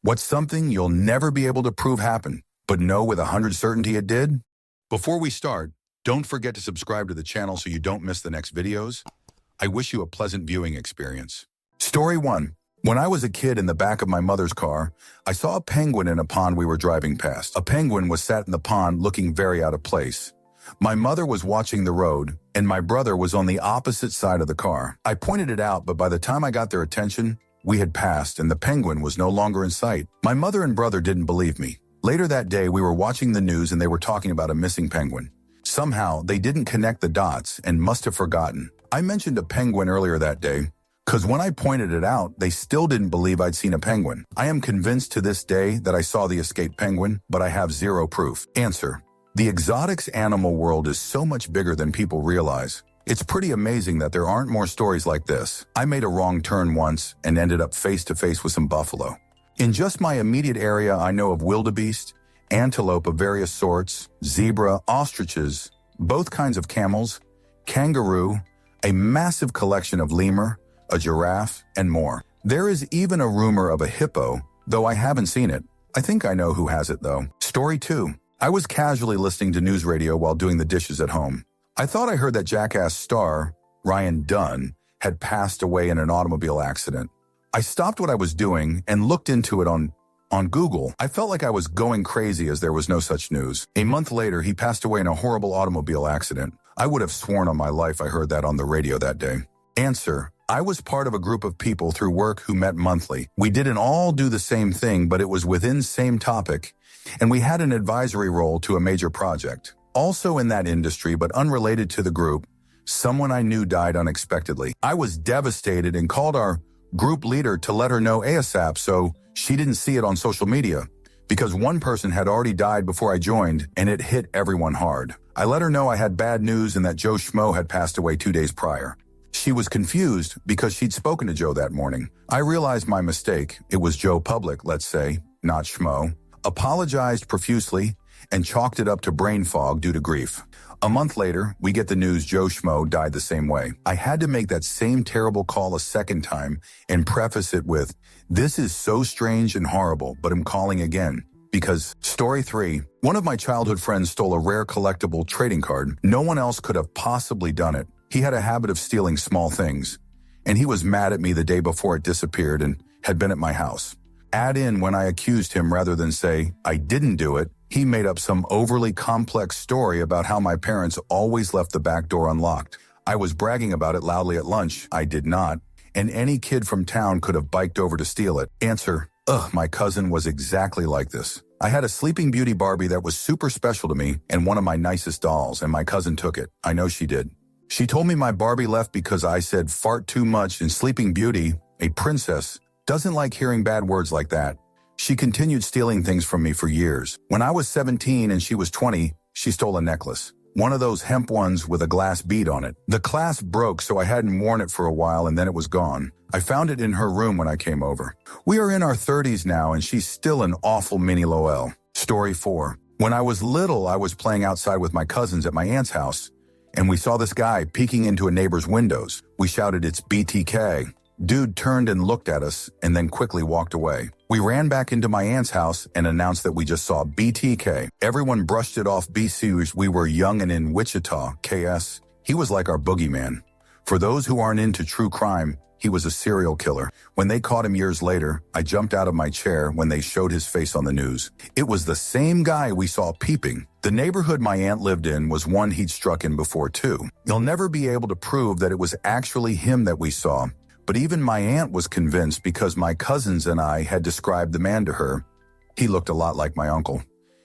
What's something you'll never be able to prove happened, but know with 100% certainty it did? Before we start, don't forget to subscribe to the channel so you don't miss the next videos. I wish you a pleasant viewing experience. Story 1. When I was a kid in the back of my mother's car, I saw a penguin in a pond we were driving past. A penguin was sat in the pond looking very out of place. My mother was watching the road, and my brother was on the opposite side of the car. I pointed it out, but by the time I got their attention, we had passed and the penguin was no longer in sight. My mother and brother didn't believe me. Later that day, we were watching the news and they were talking about a missing penguin. Somehow, they didn't connect the dots and must have forgotten. I mentioned a penguin earlier that day, because when I pointed it out, they still didn't believe I'd seen a penguin. I am convinced to this day that I saw the escaped penguin, but I have zero proof. Answer. The exotics animal world is so much bigger than people realize. It's pretty amazing that there aren't more stories like this. I made a wrong turn once and ended up face to face with some buffalo. In just my immediate area, I know of wildebeest, antelope of various sorts, zebra, ostriches, both kinds of camels, kangaroo, a massive collection of lemur, a giraffe, and more. There is even a rumor of a hippo, though I haven't seen it. I think I know who has it though. Story 2. I was casually listening to news radio while doing the dishes at home. I thought I heard that Jackass star, Ryan Dunn, had passed away in an automobile accident. I stopped what I was doing and looked into it on Google. I felt like I was going crazy as there was no such news. A month later, he passed away in a horrible automobile accident. I would have sworn on my life I heard that on the radio that day. Answer. I was part of a group of people through work who met monthly. We didn't all do the same thing, but it was within same topic, and we had an advisory role to a major project. Also in that industry, but unrelated to the group, someone I knew died unexpectedly. I was devastated and called our group leader to let her know ASAP so she didn't see it on social media, because one person had already died before I joined, and it hit everyone hard. I let her know I had bad news and that Joe Schmo had passed away 2 days prior. She was confused because she'd spoken to Joe that morning. I realized my mistake. It was Joe Public, let's say, not Schmo. Apologized profusely and chalked it up to brain fog due to grief. A month later, we get the news Joe Schmo died the same way. I had to make that same terrible call a second time and preface it with, "This is so strange and horrible, but I'm calling again." Because, story 3, one of my childhood friends stole a rare collectible trading card. No one else could have possibly done it. He had a habit of stealing small things, and he was mad at me the day before it disappeared and had been at my house. Add in when I accused him rather than say, I didn't do it, he made up some overly complex story about how my parents always left the back door unlocked. I was bragging about it loudly at lunch. I did not, and any kid from town could have biked over to steal it. Answer. My cousin was exactly like this. I had a Sleeping Beauty Barbie that was super special to me and one of my nicest dolls, and my cousin took it. I know she did. She told me my Barbie left because I said fart too much, and Sleeping Beauty, a princess, doesn't like hearing bad words like that. She continued stealing things from me for years. When I was 17 and she was 20, she stole a necklace. One of those hemp ones with a glass bead on it. The clasp broke, so I hadn't worn it for a while and then it was gone. I found it in her room when I came over. We are in our 30s now and she's still an awful mini Lowell. Story 4. When I was little, I was playing outside with my cousins at my aunt's house, and we saw this guy peeking into a neighbor's windows. We shouted, "It's BTK." Dude turned and looked at us and then quickly walked away. We ran back into my aunt's house and announced that we just saw BTK. Everyone brushed it off BC. We were young and in Wichita, KS. He was like our boogeyman. For those who aren't into true crime, he was a serial killer. When they caught him years later, I jumped out of my chair when they showed his face on the news. It was the same guy we saw peeping. The neighborhood my aunt lived in was one he'd struck in before too. You'll never be able to prove that it was actually him that we saw, but even my aunt was convinced because my cousins and I had described the man to her. He looked a lot like my uncle.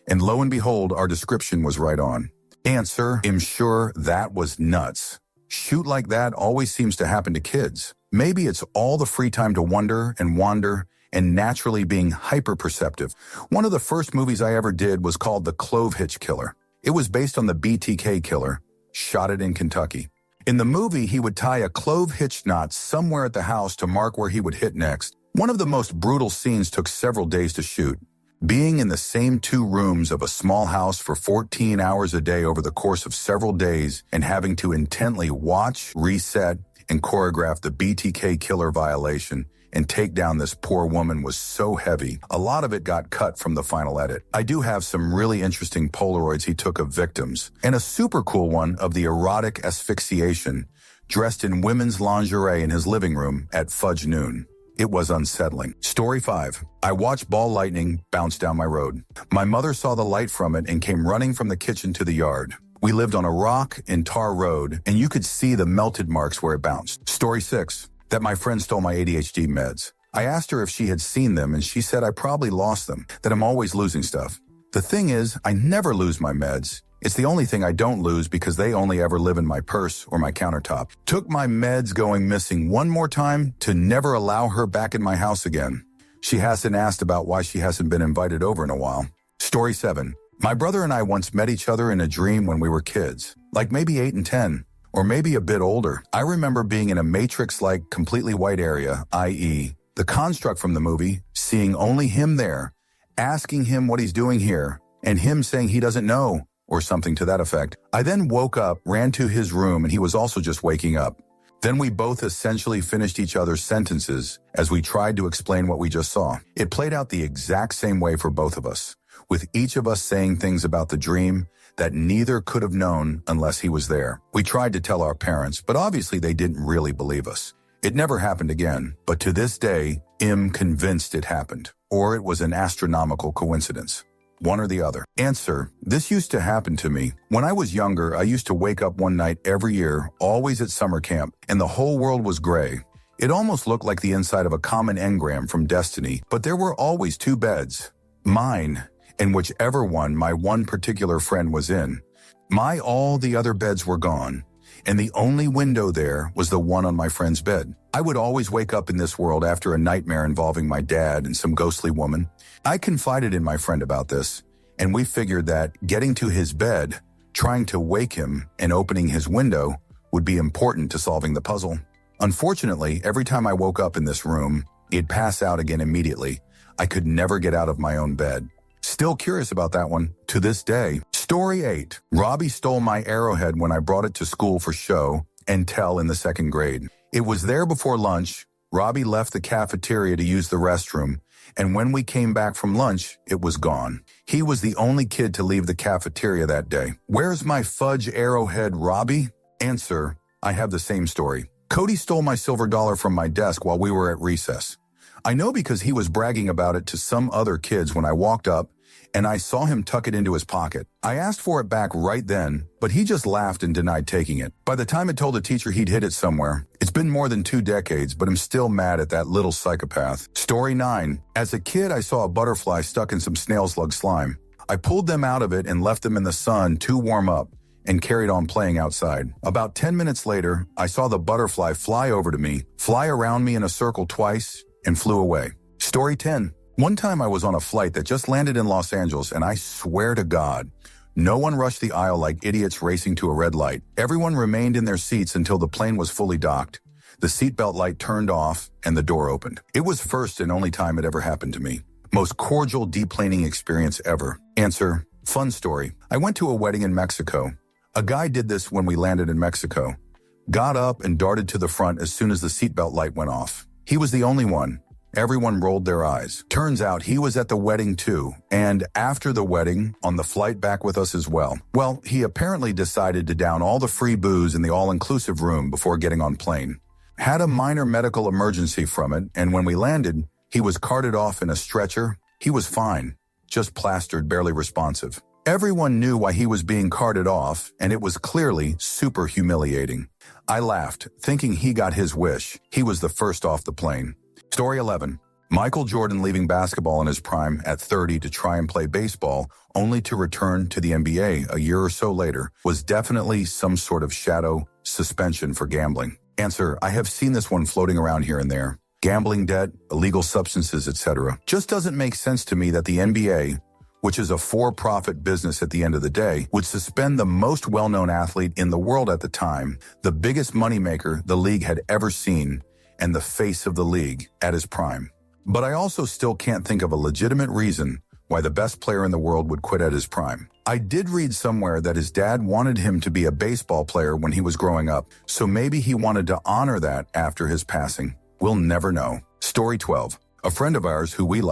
And lo and behold, our description was right on. Answer, I'm sure that was nuts. Shoot like that always seems to happen to kids. Maybe it's all the free time to wonder and wander and naturally being hyper-perceptive. One of the first movies I ever did was called The Clove Hitch Killer. It was based on the BTK killer, shot it in Kentucky. In the movie, he would tie a clove hitch knot somewhere at the house to mark where he would hit next. One of the most brutal scenes took several days to shoot. Being in the same 2 rooms of a small house for 14 hours a day over the course of several days and having to intently watch, reset, and choreograph the BTK killer violation and take down this poor woman was so heavy, a lot of it got cut from the final edit. I do have some really interesting Polaroids he took of victims, and a super cool one of the erotic asphyxiation dressed in women's lingerie in his living room at fudge noon. It was unsettling. Story 5. I watched ball lightning bounce down my road. My mother saw the light from it and came running from the kitchen to the yard. We lived on a rock and tar road, and you could see the melted marks where it bounced. Story 6. That my friend stole my ADHD meds. I asked her if she had seen them, and she said I probably lost them, that I'm always losing stuff. The thing is, I never lose my meds. It's the only thing I don't lose because they only ever live in my purse or my countertop. Took my meds going missing one more time to never allow her back in my house again. She hasn't asked about why she hasn't been invited over in a while. Story 7. My brother and I once met each other in a dream when we were kids, like maybe 8 and 10, or maybe a bit older. I remember being in a Matrix-like completely white area, i.e., the construct from the movie, seeing only him there, asking him what he's doing here, and him saying he doesn't know, or something to that effect. I then woke up, ran to his room, and he was also just waking up. Then we both essentially finished each other's sentences as we tried to explain what we just saw. It played out the exact same way for both of us, with each of us saying things about the dream that neither could have known unless he was there. We tried to tell our parents, but obviously they didn't really believe us. It never happened again, but to this day, I'm convinced it happened, or it was an astronomical coincidence. One or the other. Answer: this used to happen to me. When I was younger, I used to wake up one night every year, always at summer camp, and the whole world was gray. It almost looked like the inside of a common engram from Destiny, but there were always 2 beds. Mine, and whichever one my one particular friend was in. All the other beds were gone, and the only window there was the one on my friend's bed. I would always wake up in this world after a nightmare involving my dad and some ghostly woman. I confided in my friend about this, and we figured that getting to his bed, trying to wake him, and opening his window would be important to solving the puzzle. Unfortunately, every time I woke up in this room, he'd pass out again immediately. I could never get out of my own bed. Still curious about that one to this day. Story 8. Robbie stole my Arrowhead when I brought it to school for show and tell in the 2nd grade. It was there before lunch. Robbie left the cafeteria to use the restroom, and when we came back from lunch, it was gone. He was the only kid to leave the cafeteria that day. Where's my fudge Arrowhead, Robbie? Answer: I have the same story. Cody stole my silver dollar from my desk while we were at recess. I know because he was bragging about it to some other kids when I walked up, and I saw him tuck it into his pocket. I asked for it back right then, but he just laughed and denied taking it. By the time I told the teacher he'd hid it somewhere, it's been more than 2 decades, but I'm still mad at that little psychopath. Story 9. As a kid, I saw a butterfly stuck in some snail slug slime. I pulled them out of it and left them in the sun to warm up, and carried on playing outside. About 10 minutes later, I saw the butterfly fly over to me, fly around me in a circle twice, and flew away. Story 10. One time I was on a flight that just landed in Los Angeles, and I swear to God, no one rushed the aisle like idiots racing to a red light. Everyone remained in their seats until the plane was fully docked. The seatbelt light turned off, and the door opened. It was first and only time it ever happened to me. Most cordial deplaning experience ever. Answer: fun story. I went to a wedding in Mexico. A guy did this when we landed in Mexico. Got up and darted to the front as soon as the seatbelt light went off. He was the only one. Everyone rolled their eyes. Turns out he was at the wedding too, and after the wedding, on the flight back with us as well. Well, he apparently decided to down all the free booze in the all-inclusive room before getting on plane. Had a minor medical emergency from it, and when we landed, he was carted off in a stretcher. He was fine, just plastered, barely responsive. Everyone knew why he was being carted off, and it was clearly super humiliating. I laughed, thinking he got his wish. He was the first off the plane. Story 11. Michael Jordan leaving basketball in his prime at 30 to try and play baseball, only to return to the NBA a year or so later, was definitely some sort of shadow suspension for gambling. Answer: I have seen this one floating around here and there. Gambling debt, illegal substances, etc. Just doesn't make sense to me that the NBA, which is a for-profit business at the end of the day, would suspend the most well-known athlete in the world at the time, the biggest moneymaker the league had ever seen, and the face of the league at his prime. But I also still can't think of a legitimate reason why the best player in the world would quit at his prime. I did read somewhere that his dad wanted him to be a baseball player when he was growing up, so maybe he wanted to honor that after his passing. We'll never know. Story 12. A friend of ours who we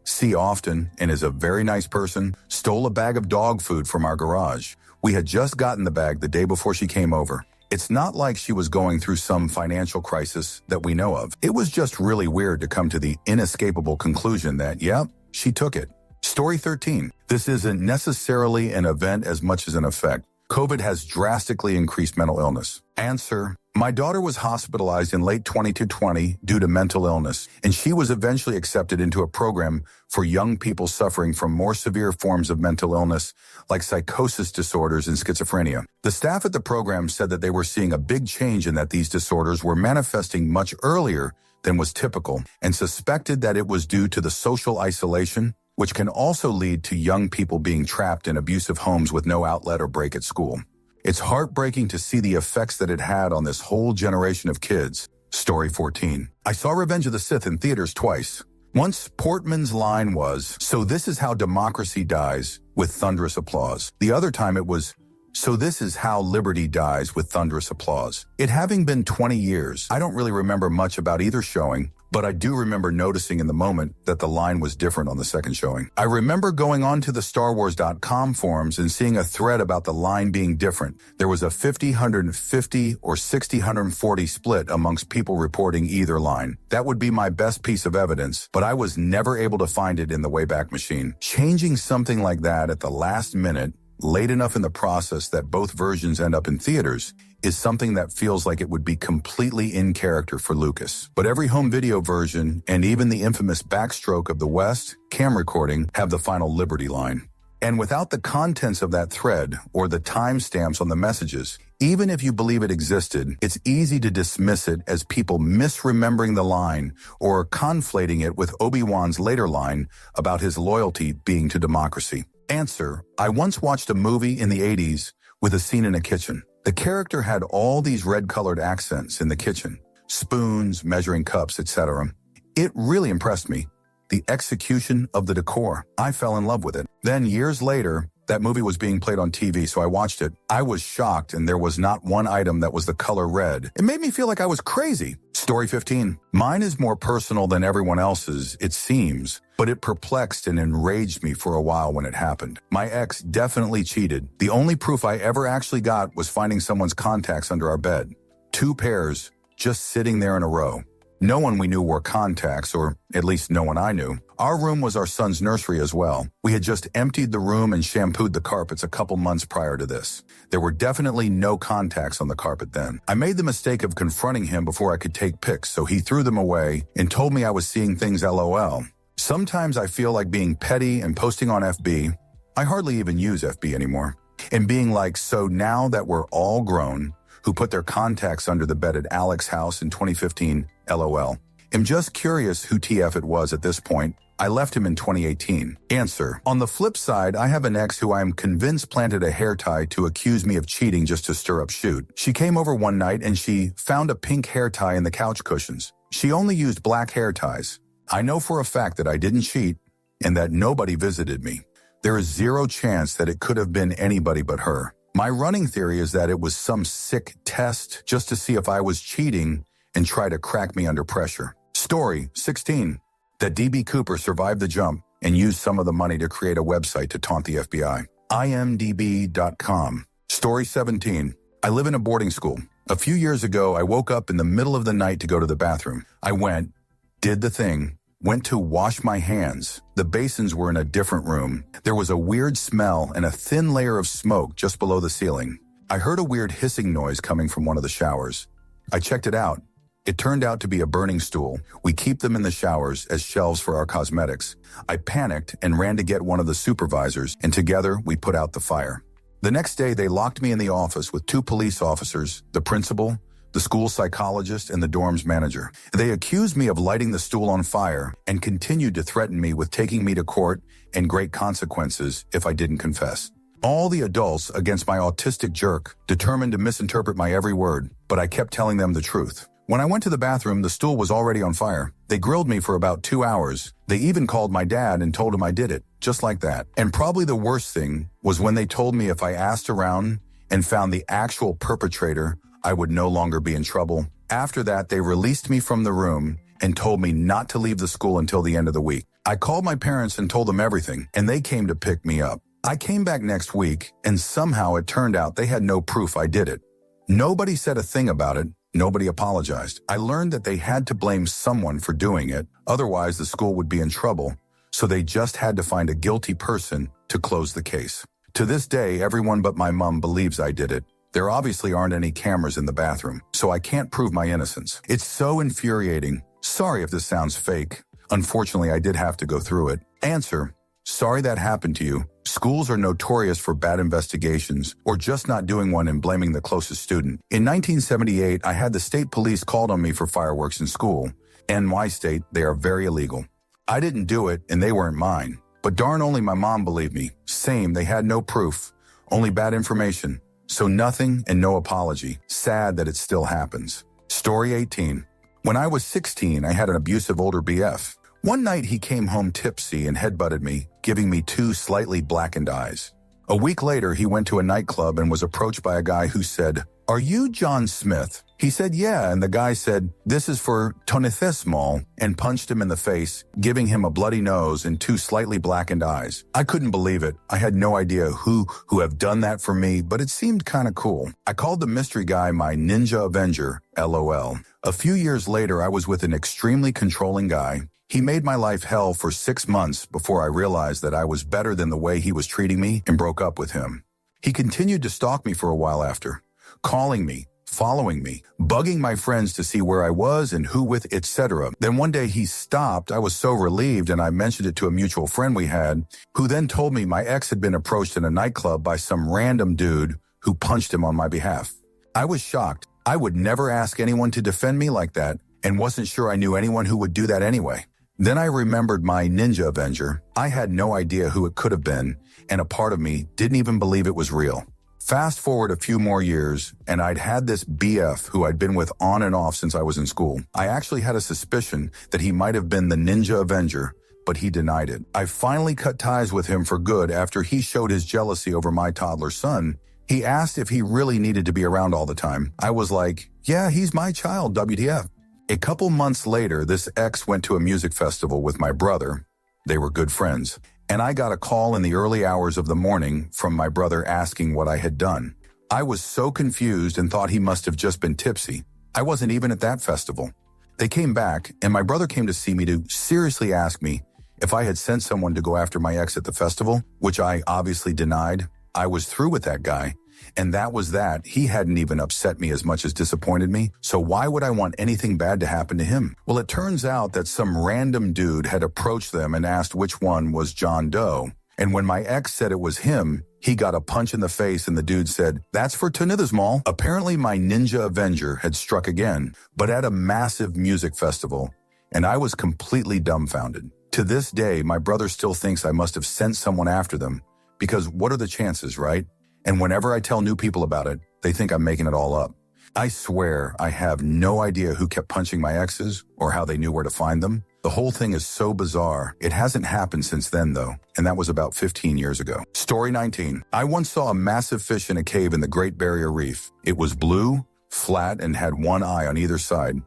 see often, and is a very nice person, stole a bag of dog food from our garage. We had just gotten the bag the day before she came over. It's not like she was going through some financial crisis that we know of. It was just really weird to come to the inescapable conclusion that, yep, she took it. Story 13. This isn't necessarily an event as much as an effect. COVID has drastically increased mental illness. Answer. My daughter was hospitalized in late 2020 due to mental illness, and she was eventually accepted into a program for young people suffering from more severe forms of mental illness, like psychosis disorders and schizophrenia. The staff at the program said that they were seeing a big change in that these disorders were manifesting much earlier than was typical, and suspected that it was due to the social isolation, which can also lead to young people being trapped in abusive homes with no outlet or break at school. It's heartbreaking to see the effects that it had on this whole generation of kids. Story 14. I saw Revenge of the Sith in theaters twice. Once, Portman's line was, "So this is how democracy dies," with thunderous applause. The other time it was, "So this is how liberty dies," with thunderous applause. It having been 20 years, I don't really remember much about either showing, but I do remember noticing in the moment that the line was different on the second showing. I remember going on to the StarWars.com forums and seeing a thread about the line being different. There was a 50-150 or 60-140 split amongst people reporting either line. That would be my best piece of evidence, but I was never able to find it in the Wayback Machine. Changing something like that at the last minute, late enough in the process that both versions end up in theaters, is something that feels like it would be completely in character for Lucas. But every home video version, and even the infamous backstroke of the West cam recording, have the final Liberty line. And without the contents of that thread, or the timestamps on the messages, even if you believe it existed, it's easy to dismiss it as people misremembering the line, or conflating it with Obi-Wan's later line about his loyalty being to democracy. Answer. I once watched a movie in the 80s with a scene in a kitchen. The character had all these red-colored accents in the kitchen, spoons, measuring cups, etc. It really impressed me. The execution of the decor. I fell in love with it. Then years later, that movie was being played on TV, so I watched it. I was shocked, and there was not one item that was the color red. It made me feel like I was crazy. Story 15. Mine is more personal than everyone else's, it seems, but it perplexed and enraged me for a while when it happened. My ex definitely cheated. The only proof I ever actually got was finding someone's contacts under our bed. 2 pairs, just sitting there in a row. No one we knew wore contacts, or at least no one I knew. Our room was our son's nursery as well. We had just emptied the room and shampooed the carpets a couple months prior to this. There were definitely no contacts on the carpet then. I made the mistake of confronting him before I could take pics, so he threw them away and told me I was seeing things LOL. Sometimes I feel like being petty and posting on FB. I hardly even use FB anymore. And being like, so now that we're all grown, who put their contacts under the bed at Alex's house in 2015, LOL. I'm just curious who TF it was at this point. I left him in 2018. Answer. On the flip side, I have an ex who I am convinced planted a hair tie to accuse me of cheating just to stir up shoot. She came over one night and she found a pink hair tie in the couch cushions. She only used black hair ties. I know for a fact that I didn't cheat and that nobody visited me. There is zero chance that it could have been anybody but her. My running theory is that it was some sick test just to see if I was cheating and try to crack me under pressure. Story 16. That DB Cooper survived the jump and used some of the money to create a website to taunt the FBI. imdb.com. Story 17. I live in a boarding school. A few years ago, I woke up in the middle of the night to go to the bathroom. I went, did the thing, went to wash my hands. The basins were in a different room. There was a weird smell and a thin layer of smoke just below the ceiling. I heard a weird hissing noise coming from one of the showers. I checked it out. It turned out to be a burning stool. We keep them in the showers as shelves for our cosmetics. I panicked and ran to get one of the supervisors, and together we put out the fire. The next day, they locked me in the office with 2 police officers, the principal, the school psychologist, and the dorm's manager. They accused me of lighting the stool on fire and continued to threaten me with taking me to court and great consequences if I didn't confess. All the adults against my autistic jerk, determined to misinterpret my every word, but I kept telling them the truth. When I went to the bathroom, the stool was already on fire. They grilled me for about 2 hours. They even called my dad and told him I did it, just like that. And probably the worst thing was when they told me if I asked around and found the actual perpetrator, I would no longer be in trouble. After that, they released me from the room and told me not to leave the school until the end of the week. I called my parents and told them everything, and they came to pick me up. I came back next week, and somehow it turned out they had no proof I did it. Nobody said a thing about it. Nobody apologized. I learned that they had to blame someone for doing it, otherwise the school would be in trouble, so they just had to find a guilty person to close the case. To this day, everyone but my mom believes I did it. There obviously aren't any cameras in the bathroom, so I can't prove my innocence. It's so infuriating. Sorry if this sounds fake. Unfortunately, I did have to go through it. Answer: sorry that happened to you. Schools are notorious for bad investigations or just not doing one and blaming the closest student. In 1978, I had the state police called on me for fireworks in school. In my state, they are very illegal. I didn't do it, and they weren't mine. But darn only my mom believed me. Same, they had no proof, only bad information. So nothing and no apology. Sad that it still happens. Story 18. When I was 16, I had an abusive older BF. One night he came home tipsy and headbutted me, giving me 2 slightly blackened eyes. A week later, he went to a nightclub and was approached by a guy who said, "Are you John Smith?" He said, "Yeah," and the guy said, "This is for tonithesmol," and punched him in the face, giving him a bloody nose and 2 slightly blackened eyes. I couldn't believe it. I had no idea who have done that for me, but it seemed kind of cool. I called the mystery guy my Ninja Avenger, LOL. A few years later, I was with an extremely controlling guy. He made my life hell for 6 months before I realized that I was better than the way he was treating me and broke up with him. He continued to stalk me for a while after, calling me, following me, bugging my friends to see where I was and who with, etc. Then one day he stopped. I was so relieved, and I mentioned it to a mutual friend we had, who then told me my ex had been approached in a nightclub by some random dude who punched him on my behalf. I was shocked. I would never ask anyone to defend me like that, and wasn't sure I knew anyone who would do that anyway. Then I remembered my Ninja Avenger. I had no idea who it could have been, and a part of me didn't even believe it was real. Fast forward a few more years, and I'd had this BF who I'd been with on and off since I was in school. I actually had a suspicion that he might have been the Ninja Avenger, but he denied it. I finally cut ties with him for good after he showed his jealousy over my toddler son. He asked if he really needed to be around all the time. I was like, yeah, he's my child, WTF. A couple months later, this ex went to a music festival with my brother. They were good friends. And I got a call in the early hours of the morning from my brother asking what I had done. I was so confused and thought he must have just been tipsy. I wasn't even at that festival. They came back, and my brother came to see me to seriously ask me if I had sent someone to go after my ex at the festival, which I obviously denied. I was through with that guy. And that was that. He hadn't even upset me as much as disappointed me, so why would I want anything bad to happen to him? Well, it turns out that some random dude had approached them and asked which one was John Doe. And when my ex said it was him, he got a punch in the face and the dude said, "That's for tonithesmol." Apparently my Ninja Avenger had struck again, but at a massive music festival, and I was completely dumbfounded. To this day, my brother still thinks I must have sent someone after them, because what are the chances, right? And whenever I tell new people about it, they think I'm making it all up. I swear I have no idea who kept punching my exes or how they knew where to find them. The whole thing is so bizarre. It hasn't happened since then, though, and that was about 15 years ago. Story 19. I once saw a massive fish in a cave in the Great Barrier Reef. It was blue, flat, and had one eye on either side.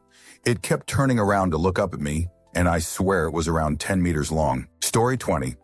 It kept turning around to look up at me, and I swear it was around 10 meters long. Story 20.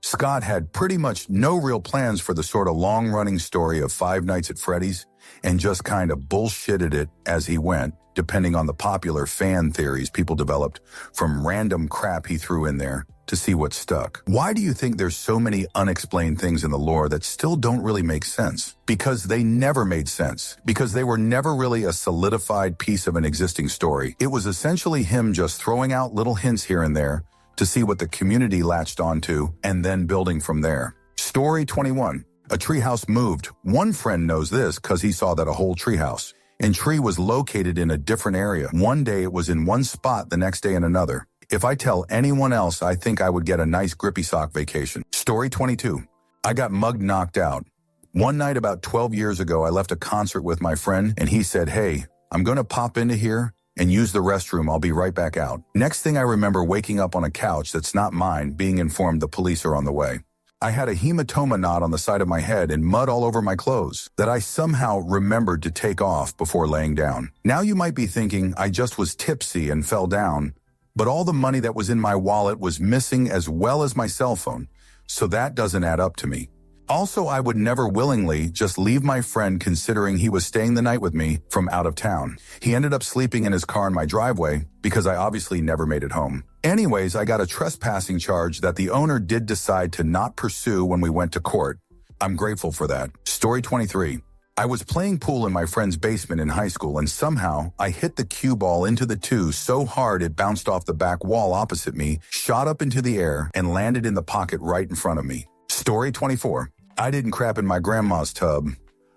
Scott had pretty much no real plans for the sort of long-running story of Five Nights at Freddy's and just kind of bullshitted it as he went, depending on the popular fan theories people developed from random crap he threw in there to see what stuck. Why do you think there's so many unexplained things in the lore that still don't really make sense? Because they never made sense. Because they were never really a solidified piece of an existing story. It was essentially him just throwing out little hints here and there to see what the community latched onto, and then building from there. Story 21. A treehouse moved. One friend knows this because he saw that a whole treehouse and tree was located in a different area. One day it was in one spot, the next day in another. If I tell anyone else, I think I would get a nice grippy sock vacation. Story 22. I got mugged knocked out. One night about 12 years ago, I left a concert with my friend, and he said, "Hey, I'm going to pop into here and use the restroom. I'll be right back out." Next thing I remember waking up on a couch that's not mine, being informed the police are on the way. I had a hematoma knot on the side of my head and mud all over my clothes that I somehow remembered to take off before laying down. Now you might be thinking I just was tipsy and fell down, but all the money that was in my wallet was missing as well as my cell phone, so that doesn't add up to me. Also, I would never willingly just leave my friend considering he was staying the night with me from out of town. He ended up sleeping in his car in my driveway because I obviously never made it home. Anyways, I got a trespassing charge that the owner did decide to not pursue when we went to court. I'm grateful for that. Story 23. I was playing pool in my friend's basement in high school and somehow I hit the cue ball into the two so hard it bounced off the back wall opposite me, shot up into the air, and landed in the pocket right in front of me. Story 24. I didn't crap in my grandma's tub.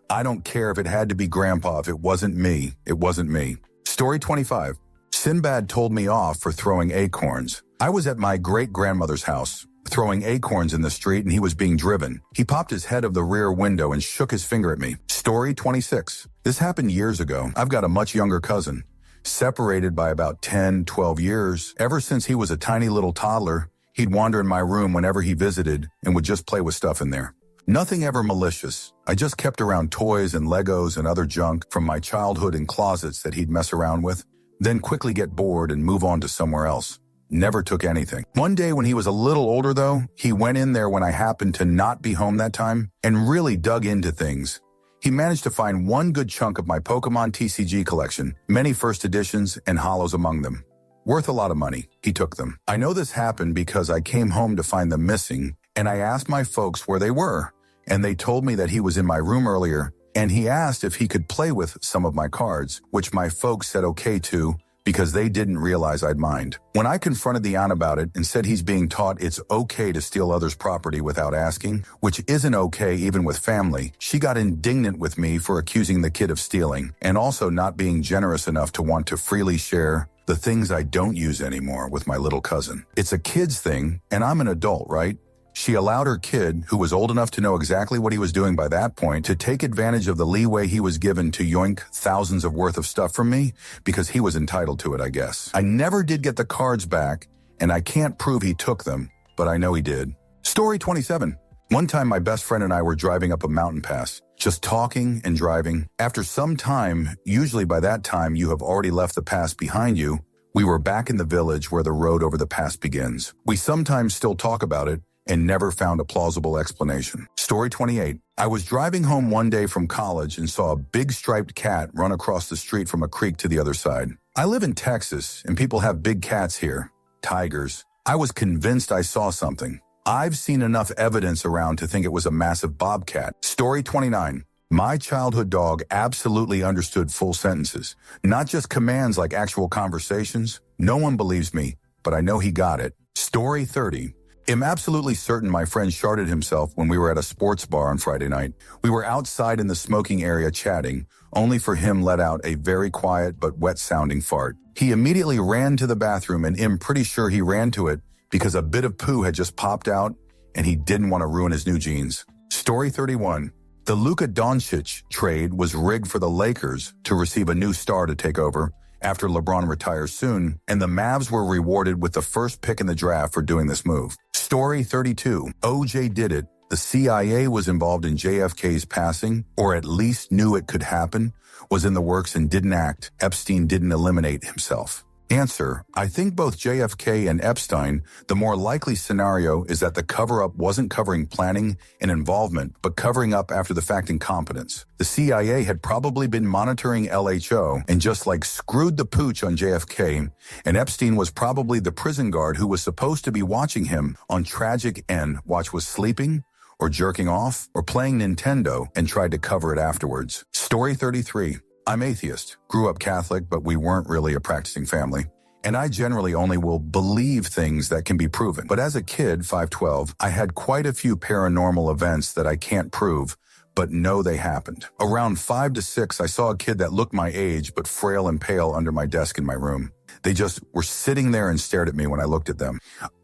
I don't care if it had to be grandpa. If it wasn't me, it wasn't me. Story 25. Sinbad told me off for throwing acorns. I was at my great-grandmother's house, throwing acorns in the street, and he was being driven. He popped his head of the rear window and shook his finger at me. Story 26. This happened years ago. I've got a much younger cousin, separated by about 10, 12 years. Ever since he was a tiny little toddler, he'd wander in my room whenever he visited and would just play with stuff in there. Nothing ever malicious. I just kept around toys and Legos and other junk from my childhood in closets that he'd mess around with, then quickly get bored and move on to somewhere else. Never took anything. One day when he was a little older though, he went in there when I happened to not be home that time and really dug into things. He managed to find one good chunk of my Pokemon TCG collection, many first editions and holos among them. Worth a lot of money. He took them. I know this happened because I came home to find them missing and I asked my folks where they were. And they told me that he was in my room earlier, and he asked if he could play with some of my cards, which my folks said okay to because they didn't realize I'd mind. When I confronted the aunt about it and said he's being taught it's okay to steal others' property without asking, which isn't okay even with family, she got indignant with me for accusing the kid of stealing and also not being generous enough to want to freely share the things I don't use anymore with my little cousin. It's a kid's thing, and I'm an adult, right? She allowed her kid, who was old enough to know exactly what he was doing by that point, to take advantage of the leeway he was given to yoink thousands of worth of stuff from me because he was entitled to it, I guess. I never did get the cards back, and I can't prove he took them, but I know he did. Story 27. One time my best friend and I were driving up a mountain pass, just talking and driving. After some time, usually by that time you have already left the pass behind you, we were back in the village where the road over the pass begins. We sometimes still talk about it, and never found a plausible explanation. Story 28. I was driving home one day from college and saw a big striped cat run across the street from a creek to the other side. I live in Texas, and people have big cats here, tigers. I was convinced I saw something. I've seen enough evidence around to think it was a massive bobcat. Story 29. My childhood dog absolutely understood full sentences, not just commands like actual conversations. No one believes me, but I know he got it. Story 30. I'm absolutely certain my friend sharted himself when we were at a sports bar on Friday night. We were outside in the smoking area chatting, only for him let out a very quiet but wet-sounding fart. He immediately ran to the bathroom, and I'm pretty sure he ran to it because a bit of poo had just popped out and he didn't want to ruin his new jeans. Story 31. The Luka Doncic trade was rigged for the Lakers to receive a new star to take over after LeBron retires soon, and the Mavs were rewarded with the first pick in the draft for doing this move. Story 32. OJ did it. The CIA was involved in JFK's passing, or at least knew it could happen, was in the works and didn't act. Epstein didn't eliminate himself. Answer. I think both JFK and Epstein, the more likely scenario is that the cover-up wasn't covering planning and involvement, but covering up after the fact incompetence. The CIA had probably been monitoring LHO and just screwed the pooch on JFK, and Epstein was probably the prison guard who was supposed to be watching him on tragic end. Watch was sleeping, or jerking off, or playing Nintendo, and tried to cover it afterwards. Story 33. I'm atheist, grew up Catholic, but we weren't really a practicing family. And I generally only will believe things that can be proven. But as a kid, 5'12", I had quite a few paranormal events that I can't prove, but know they happened. Around 5 to 6, I saw a kid that looked my age, but frail and pale under my desk in my room. They just were sitting there and stared at me when I looked at them.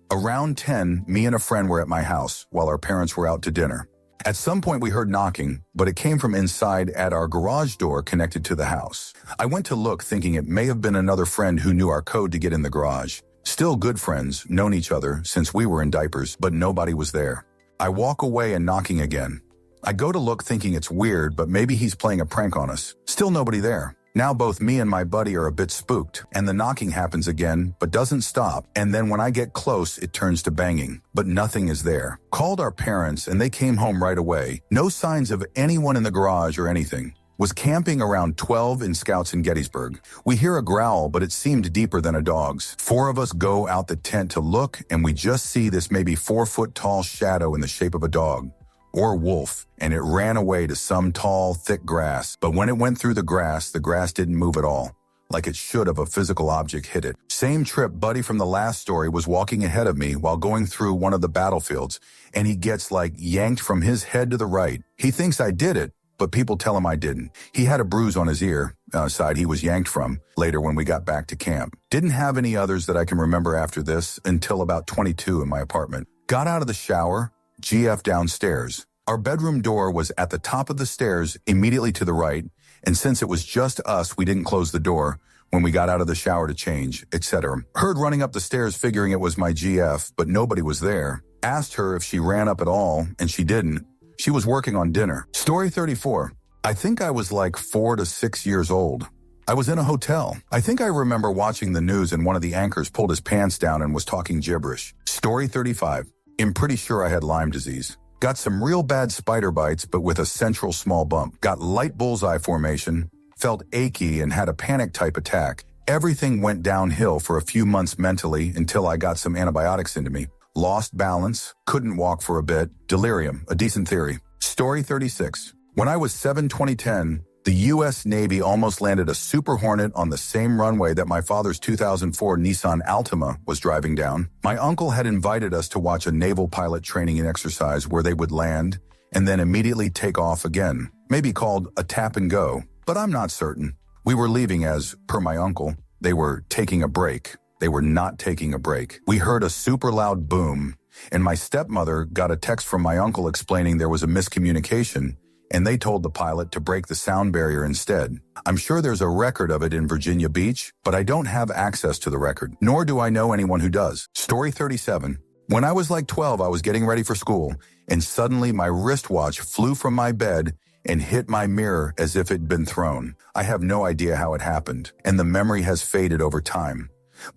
Around 10, me and a friend were at my house while our parents were out to dinner. At some point we heard knocking, but it came from inside at our garage door connected to the house. I went to look thinking it may have been another friend who knew our code to get in the garage. Still good friends, known each other since we were in diapers, but nobody was there. I walk away and knocking again. I go to look thinking it's weird, but maybe he's playing a prank on us. Still nobody there. Now both me and my buddy are a bit spooked, and the knocking happens again, but doesn't stop, and then when I get close, it turns to banging. But nothing is there. Called our parents, and they came home right away. No signs of anyone in the garage or anything. Was camping around 12 in Scouts in Gettysburg. We hear a growl, but it seemed deeper than a dog's. 4 of us go out the tent to look, and we just see this maybe 4-foot-tall shadow in the shape of a dog. Or wolf, and it ran away to some tall, thick grass. But when it went through the grass didn't move at all, like it should if a physical object hit it. Same trip, buddy from the last story was walking ahead of me while going through one of the battlefields, and he gets yanked from his head to the right. He thinks I did it, but people tell him I didn't. He had a bruise on his ear, side he was yanked from, later when we got back to camp. Didn't have any others that I can remember after this until about 22 in my apartment. Got out of the shower, GF downstairs. Our bedroom door was at the top of the stairs immediately to the right, and since it was just us, we didn't close the door when we got out of the shower to change, etc. Heard running up the stairs figuring it was my GF, but nobody was there. Asked her if she ran up at all, and she didn't. She was working on dinner. Story 34. I think I was 4 to 6 years old. I was in a hotel. I think I remember watching the news and one of the anchors pulled his pants down and was talking gibberish. Story 35. I'm pretty sure I had Lyme disease. Got some real bad spider bites, but with a central small bump. Got light bullseye formation, felt achy, and had a panic-type attack. Everything went downhill for a few months mentally until I got some antibiotics into me. Lost balance, couldn't walk for a bit, delirium, a decent theory. Story 36. When I was 7/2010, the U.S. Navy almost landed a Super Hornet on the same runway that my father's 2004 Nissan Altima was driving down. My uncle had invited us to watch a naval pilot training and exercise where they would land and then immediately take off again, maybe called a tap and go, but I'm not certain. We were leaving as, per my uncle, they were taking a break. They were not taking a break. We heard a super loud boom, and my stepmother got a text from my uncle explaining there was a miscommunication, and they told the pilot to break the sound barrier instead. I'm sure there's a record of it in Virginia Beach, but I don't have access to the record, nor do I know anyone who does. Story 37. When I was 12, I was getting ready for school, and suddenly my wristwatch flew from my bed and hit my mirror as if it'd been thrown. I have no idea how it happened, and the memory has faded over time.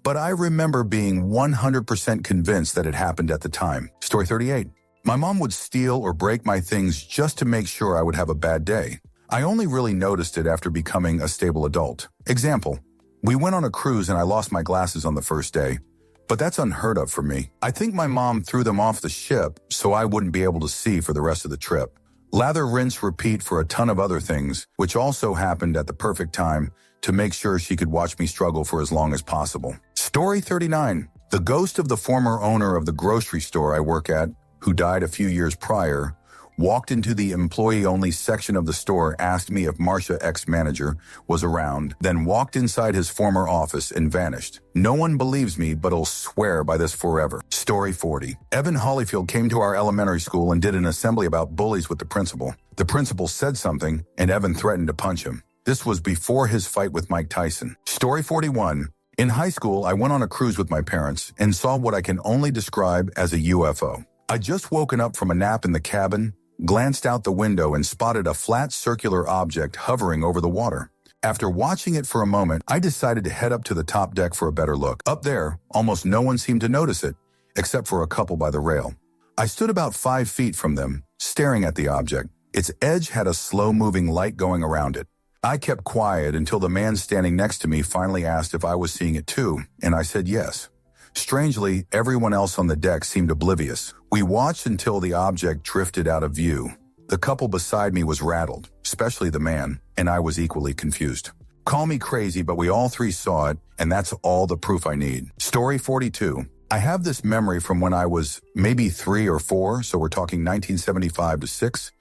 But I remember being 100% convinced that it happened at the time. Story 38. My mom would steal or break my things just to make sure I would have a bad day. I only really noticed it after becoming a stable adult. Example, we went on a cruise and I lost my glasses on the first day, but that's unheard of for me. I think my mom threw them off the ship so I wouldn't be able to see for the rest of the trip. Lather, rinse, repeat for a ton of other things, which also happened at the perfect time to make sure she could watch me struggle for as long as possible. Story 39. The ghost of the former owner of the grocery store I work at, who died a few years prior, walked into the employee-only section of the store, asked me if Marcia, ex-manager, was around, then walked inside his former office and vanished. No one believes me, but I'll swear by this forever. Story 40. Evan Hollyfield came to our elementary school and did an assembly about bullies with the principal. The principal said something, and Evan threatened to punch him. This was before his fight with Mike Tyson. Story 41. In high school, I went on a cruise with my parents and saw what I can only describe as a UFO. I'd just woken up from a nap in the cabin, glanced out the window and spotted a flat circular object hovering over the water. After watching it for a moment, I decided to head up to the top deck for a better look. Up there, almost no one seemed to notice it, except for a couple by the rail. I stood about 5 feet from them, staring at the object. Its edge had a slow-moving light going around it. I kept quiet until the man standing next to me finally asked if I was seeing it too, and I said yes. Strangely, everyone else on the deck seemed oblivious. We watched until the object drifted out of view. The couple beside me was rattled, especially the man, and I was equally confused. Call me crazy, but we all three saw it, and that's all the proof I need. Story 42. I have this memory from when I was maybe 3 or 4, so we're talking 1975 to 6,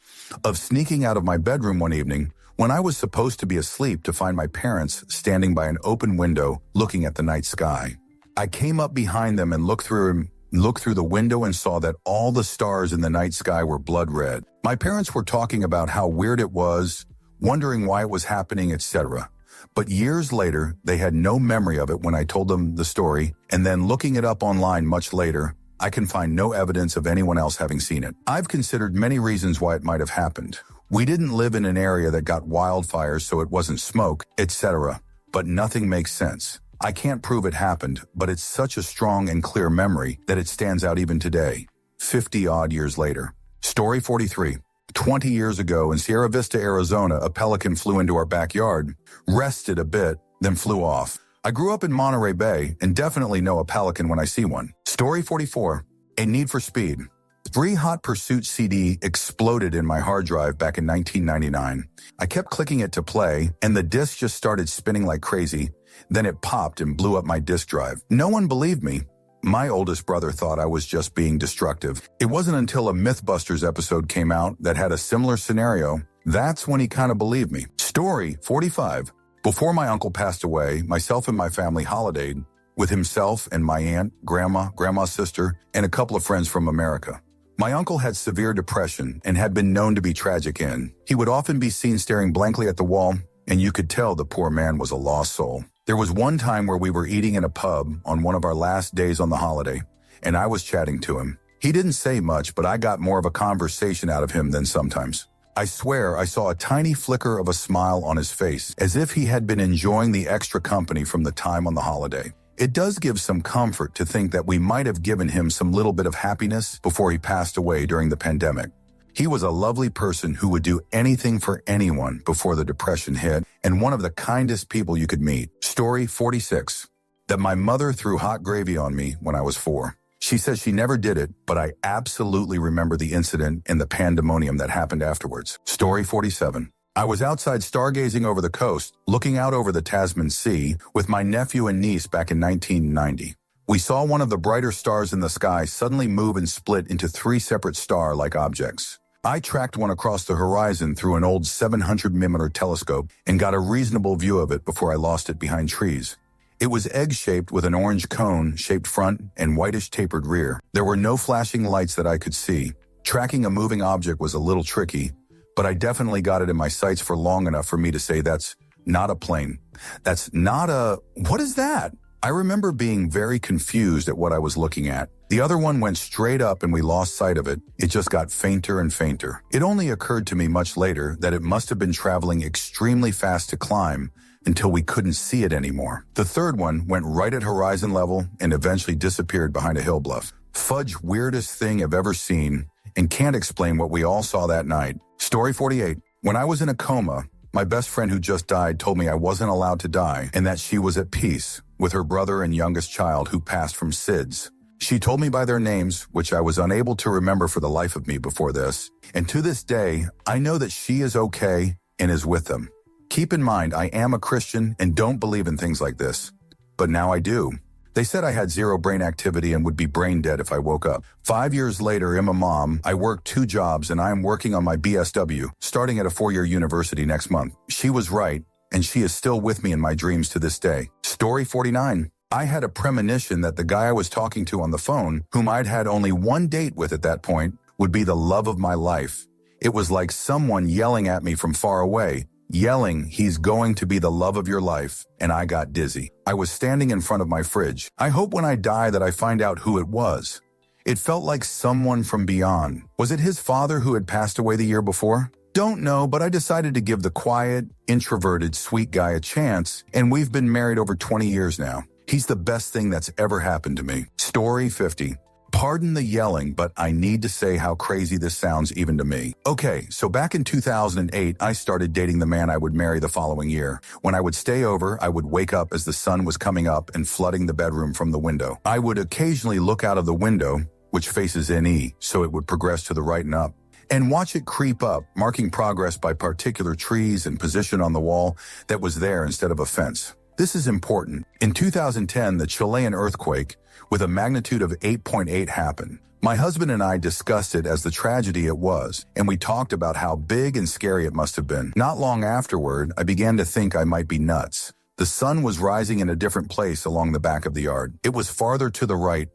of sneaking out of my bedroom one evening when I was supposed to be asleep to find my parents standing by an open window looking at the night sky. I came up behind them and looked through the window and saw that all the stars in the night sky were blood red. My parents were talking about how weird it was, wondering why it was happening, etc. But years later, they had no memory of it when I told them the story, and then looking it up online much later, I can find no evidence of anyone else having seen it. I've considered many reasons why it might have happened. We didn't live in an area that got wildfires, so it wasn't smoke, etc. But nothing makes sense. I can't prove it happened, but it's such a strong and clear memory that it stands out even today, 50-odd years later. Story 43. 20 years ago in Sierra Vista, Arizona, a pelican flew into our backyard, rested a bit, then flew off. I grew up in Monterey Bay and definitely know a pelican when I see one. Story 44. A Need for Speed. 3 Hot Pursuit CD exploded in my hard drive back in 1999. I kept clicking it to play, and the disc just started spinning like crazy. Then it popped and blew up my disk drive. No one believed me. My oldest brother thought I was just being destructive. It wasn't until a Mythbusters episode came out that had a similar scenario. That's when he kind of believed me. Story 45. Before my uncle passed away, myself and my family holidayed with himself and my aunt, grandma's sister, and a couple of friends from America. My uncle had severe depression and had been known to be tragic in. He would often be seen staring blankly at the wall, and you could tell the poor man was a lost soul. There was one time where we were eating in a pub on one of our last days on the holiday, and I was chatting to him. He didn't say much, but I got more of a conversation out of him than sometimes. I swear I saw a tiny flicker of a smile on his face, as if he had been enjoying the extra company from the time on the holiday. It does give some comfort to think that we might have given him some little bit of happiness before he passed away during the pandemic. He was a lovely person who would do anything for anyone before the depression hit, and one of the kindest people you could meet. Story 46. That my mother threw hot gravy on me when I was 4. She says she never did it, but I absolutely remember the incident and the pandemonium that happened afterwards. Story 47. I was outside stargazing over the coast, looking out over the Tasman Sea with my nephew and niece back in 1990. We saw one of the brighter stars in the sky suddenly move and split into 3 separate star-like objects. I tracked one across the horizon through an old 700mm telescope and got a reasonable view of it before I lost it behind trees. It was egg-shaped with an orange cone-shaped front and whitish tapered rear. There were no flashing lights that I could see. Tracking a moving object was a little tricky, but I definitely got it in my sights for long enough for me to say that's not a plane. That's not a... What is that? I remember being very confused at what I was looking at. The other one went straight up and we lost sight of it. It just got fainter and fainter. It only occurred to me much later that it must have been traveling extremely fast to climb until we couldn't see it anymore. The third one went right at horizon level and eventually disappeared behind a hill bluff. Fudge, weirdest thing I've ever seen, and can't explain what we all saw that night. Story 48. When I was in a coma, my best friend who just died told me I wasn't allowed to die and that she was at peace with her brother and youngest child who passed from SIDS. She told me by their names, which I was unable to remember for the life of me before this. And to this day, I know that she is okay and is with them. Keep in mind, I am a Christian and don't believe in things like this. But now I do. They said I had zero brain activity and would be brain dead if I woke up. 5 years later, I'm a mom. I work 2 jobs and I am working on my BSW, starting at a 4-year university next month. She was right, and she is still with me in my dreams to this day. Story 49. I had a premonition that the guy I was talking to on the phone, whom I'd had only 1 date with at that point, would be the love of my life. It was like someone yelling at me from far away, yelling, "He's going to be the love of your life," and I got dizzy. I was standing in front of my fridge. I hope when I die that I find out who it was. It felt like someone from beyond. Was it his father who had passed away the year before? Don't know, but I decided to give the quiet, introverted, sweet guy a chance, and we've been married over 20 years now. He's the best thing that's ever happened to me. Story 50. Pardon the yelling, but I need to say how crazy this sounds even to me. Okay, so back in 2008, I started dating the man I would marry the following year. When I would stay over, I would wake up as the sun was coming up and flooding the bedroom from the window. I would occasionally look out of the window, which faces NE, so it would progress to the right and up, and watch it creep up, marking progress by particular trees and position on the wall that was there instead of a fence. This is important. In 2010, the Chilean earthquake, with a magnitude of 8.8 happened. My husband and I discussed it as the tragedy it was, and we talked about how big and scary it must have been. Not long afterward, I began to think I might be nuts. The sun was rising in a different place along the back of the yard. It was farther to the right,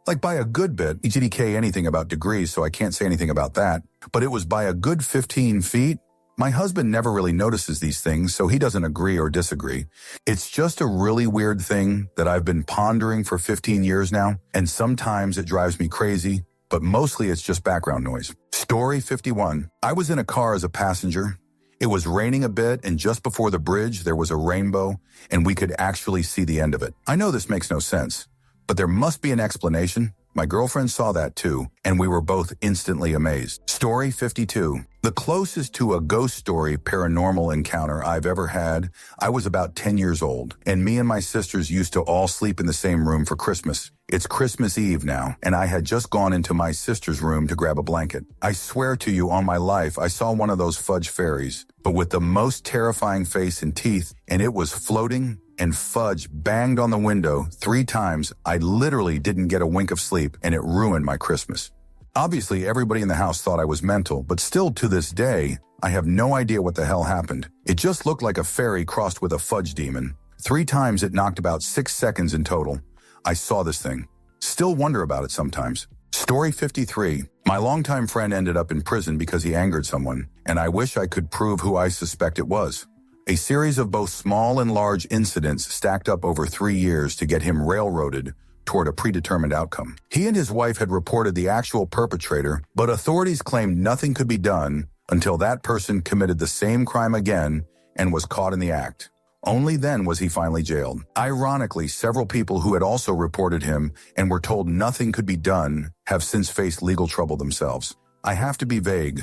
like by a good bit. EGDK anything about degrees, so I can't say anything about that. But it was by a good 15 feet, My husband never really notices these things, so he doesn't agree or disagree. It's just a really weird thing that I've been pondering for 15 years now, and sometimes it drives me crazy, but mostly it's just background noise. Story 51. I was in a car as a passenger. It was raining a bit, and just before the bridge, there was a rainbow, and we could actually see the end of it. I know this makes no sense, but there must be an explanation. My girlfriend saw that too, and we were both instantly amazed. Story 52. The closest to a ghost story paranormal encounter I've ever had, I was about 10 years old, and me and my sisters used to all sleep in the same room for Christmas. It's Christmas Eve now, and I had just gone into my sister's room to grab a blanket. I swear to you on my life, I saw one of those fudge fairies, but with the most terrifying face and teeth, and it was floating, and fudge banged on the window 3 times. I literally didn't get a wink of sleep, and it ruined my Christmas. Obviously, everybody in the house thought I was mental, but still to this day, I have no idea what the hell happened. It just looked like a fairy crossed with a fudge demon. 3 times it knocked about 6 seconds in total. I saw this thing. Still wonder about it sometimes. Story 53. My longtime friend ended up in prison because he angered someone, and I wish I could prove who I suspect it was. A series of both small and large incidents stacked up over 3 years to get him railroaded toward a predetermined outcome. He and his wife had reported the actual perpetrator, but authorities claimed nothing could be done until that person committed the same crime again and was caught in the act. Only then was he finally jailed. Ironically, several people who had also reported him and were told nothing could be done have since faced legal trouble themselves. I have to be vague,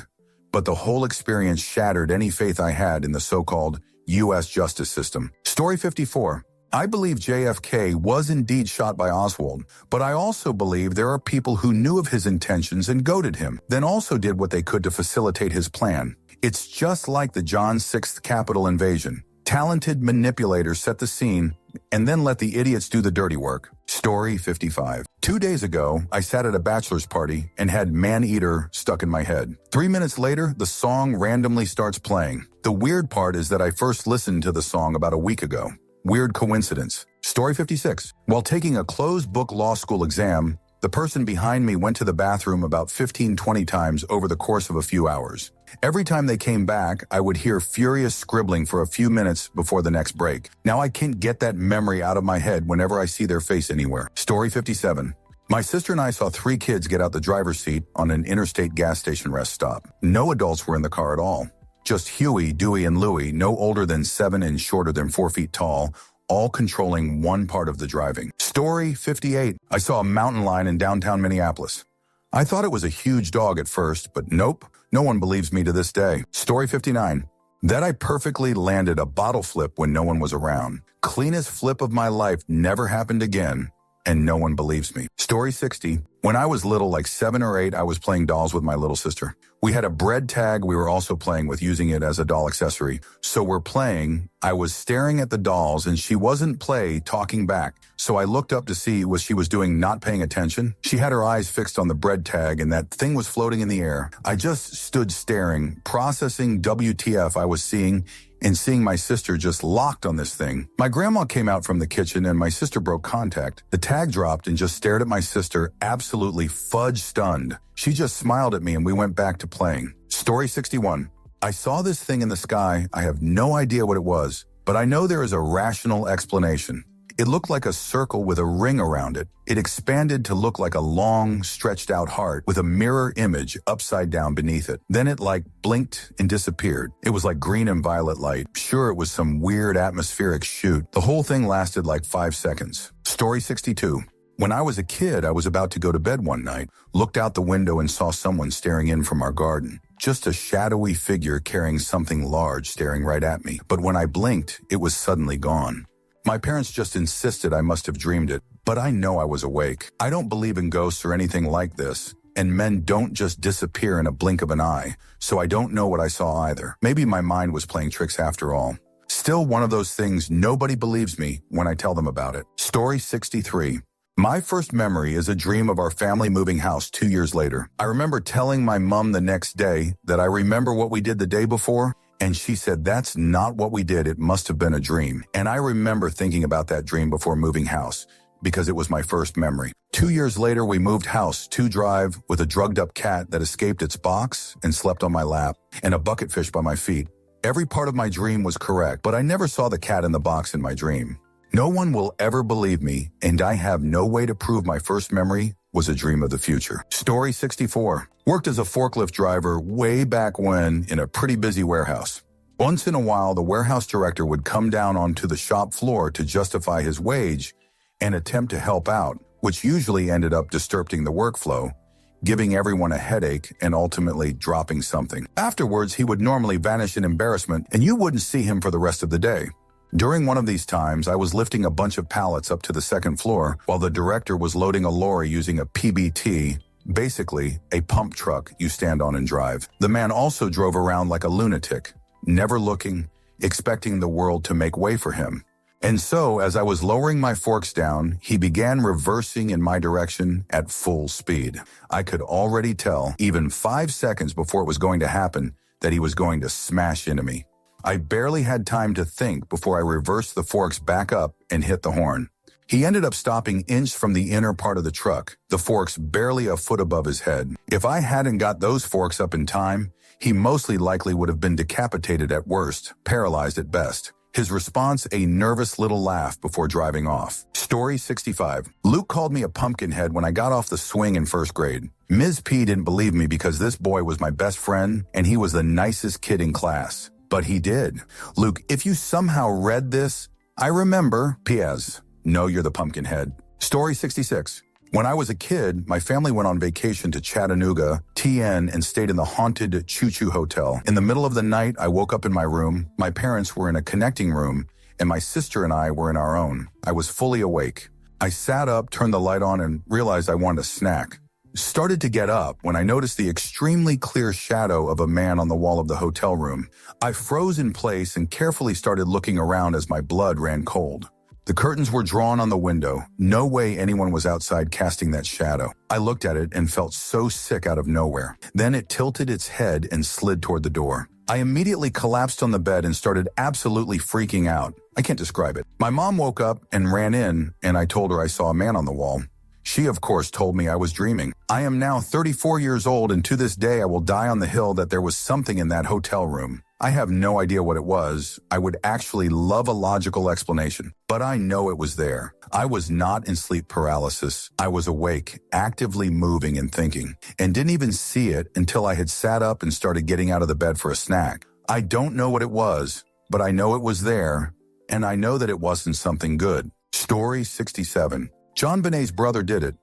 but the whole experience shattered any faith I had in the so-called U.S. justice system. Story 54. I believe JFK was indeed shot by Oswald, but I also believe there are people who knew of his intentions and goaded him, then also did what they could to facilitate his plan. It's just like the John 6th Capitol invasion. Talented manipulators set the scene and then let the idiots do the dirty work. Story 55. 2 days ago, I sat at a bachelor's party and had Man-Eater stuck in my head. 3 minutes later, the song randomly starts playing. The weird part is that I first listened to the song about a week ago. Weird coincidence. Story 56. While taking a closed book law school exam, the person behind me went to the bathroom about 15-20 times over the course of a few hours. Every time they came back, I would hear furious scribbling for a few minutes before the next break. Now I can't get that memory out of my head whenever I see their face anywhere. Story 57. My sister and I saw 3 kids get out the driver's seat on an interstate gas station rest stop. No adults were in the car at all. Just Huey, Dewey, and Louie, no older than 7 and shorter than 4 feet tall, all controlling one part of the driving. Story 58. I saw a mountain lion in downtown Minneapolis. I thought it was a huge dog at first, but nope, no one believes me to this day. Story 59. That I perfectly landed a bottle flip when no one was around. Cleanest flip of my life never happened again, and no one believes me. Story 60. When I was little, like 7 or 8, I was playing dolls with my little sister. We had a bread tag we were also playing with, using it as a doll accessory. So we're playing, I was staring at the dolls and she wasn't talking back. So I looked up to see what she was doing, not paying attention. She had her eyes fixed on the bread tag and that thing was floating in the air. I just stood staring, processing WTF I was seeing and seeing my sister just locked on this thing. My grandma came out from the kitchen and my sister broke contact. The tag dropped and just stared at my sister, absolutely fudge stunned. She just smiled at me and we went back to playing. Story 61. I saw this thing in the sky. I have no idea what it was, but I know there is a rational explanation. It looked like a circle with a ring around it. It expanded to look like a long, stretched out heart with a mirror image upside down beneath it. Then it blinked and disappeared. It was like green and violet light. Sure, it was some weird atmospheric shoot. The whole thing lasted like 5 seconds. Story 62. When I was a kid, I was about to go to bed one night, looked out the window and saw someone staring in from our garden. Just a shadowy figure carrying something large staring right at me. But when I blinked, it was suddenly gone. My parents just insisted I must have dreamed it, but I know I was awake. I don't believe in ghosts or anything like this, and men don't just disappear in a blink of an eye, so I don't know what I saw either. Maybe my mind was playing tricks after all. Still one of those things nobody believes me when I tell them about it. Story 63. My first memory is a dream of our family moving house 2 years later. I remember telling my mom the next day that I remember what we did the day before, and she said, "That's not what we did. It must have been a dream." And I remember thinking about that dream before moving house. because it was my first memory. 2 years later, we moved house to drive with a drugged-up cat that escaped its box and slept on my lap, and a bucket fish by my feet. Every part of my dream was correct, but I never saw the cat in the box in my dream. No one will ever believe me, and I have no way to prove my first memory was a dream of the future. Story 64. Worked as a forklift driver way back when in a pretty busy warehouse. Once in a while, the warehouse director would come down onto the shop floor to justify his wage and attempt to help out, which usually ended up disturbing the workflow, giving everyone a headache and ultimately dropping something. Afterwards, he would normally vanish in embarrassment and you wouldn't see him for the rest of the day. During one of these times, I was lifting a bunch of pallets up to the second floor while the director was loading a lorry using a PBT, basically a pump truck you stand on and drive. The man also drove around like a lunatic, never looking, expecting the world to make way for him. And so, as I was lowering my forks down, he began reversing in my direction at full speed. I could already tell, even 5 seconds before it was going to happen, that he was going to smash into me. I barely had time to think before I reversed the forks back up and hit the horn. He ended up stopping inches from the inner part of the truck, the forks barely a foot above his head. If I hadn't got those forks up in time, he mostly likely would have been decapitated at worst, paralyzed at best. His response, a nervous little laugh before driving off. Story 65. Luke called me a pumpkinhead when I got off the swing in first grade. Ms. P didn't believe me because this boy was my best friend and he was the nicest kid in class. But he did. Luke, if you somehow read this, I remember, P.S. No, you're the pumpkinhead. Story 66. When I was a kid, my family went on vacation to Chattanooga, TN, and stayed in the haunted Choo Choo Hotel. In the middle of the night, I woke up in my room. My parents were in a connecting room, and my sister and I were in our own. I was fully awake. I sat up, turned the light on, and realized I wanted a snack. Started to get up when I noticed the extremely clear shadow of a man on the wall of the hotel room. I froze in place and carefully started looking around as my blood ran cold. The curtains were drawn on the window. No way anyone was outside casting that shadow. I looked at it and felt so sick out of nowhere. Then it tilted its head and slid toward the door. I immediately collapsed on the bed and started absolutely freaking out. I can't describe it. My mom woke up and ran in, and I told her I saw a man on the wall. She, of course, told me I was dreaming. I am now 34 years old, and to this day I will die on the hill that there was something in that hotel room. I have no idea what it was. I would actually love a logical explanation, but I know it was there. I was not in sleep paralysis. I was awake, actively moving and thinking, and didn't even see it until I had sat up and started getting out of the bed for a snack. I don't know what it was, but I know it was there, and I know that it wasn't something good. Story 67. John Benet's brother did it.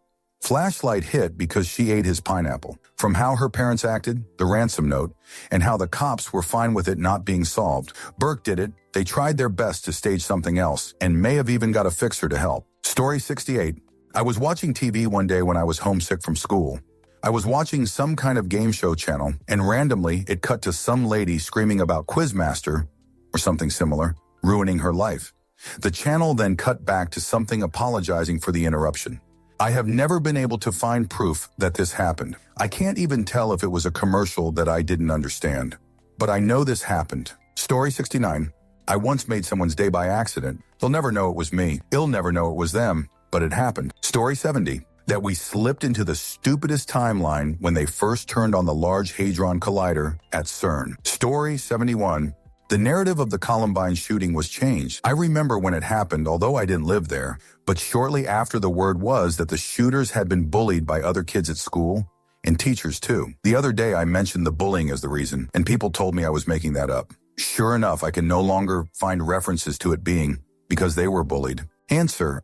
Flashlight hit because she ate his pineapple. From how her parents acted, the ransom note, and how the cops were fine with it not being solved. Burke did it. They tried their best to stage something else, and may have even got a fixer to help. Story 68. I was watching TV one day when I was homesick from school. I was watching some kind of game show channel, and randomly it cut to some lady screaming about Quizmaster, or something similar, ruining her life. The channel then cut back to something apologizing for the interruption. I have never been able to find proof that this happened. I can't even tell if it was a commercial that I didn't understand. But I know this happened. Story 69. I once made someone's day by accident. They'll never know it was me. They'll never know it was them. But it happened. Story 70. That we slipped into the stupidest timeline when they first turned on the Large Hadron Collider at CERN. Story 71. The narrative of the Columbine shooting was changed. I remember when it happened, although I didn't live there, but shortly after the word was that the shooters had been bullied by other kids at school, and teachers too. The other day I mentioned the bullying as the reason, and people told me I was making that up. Sure enough, I can no longer find references to it being because they were bullied. Answer,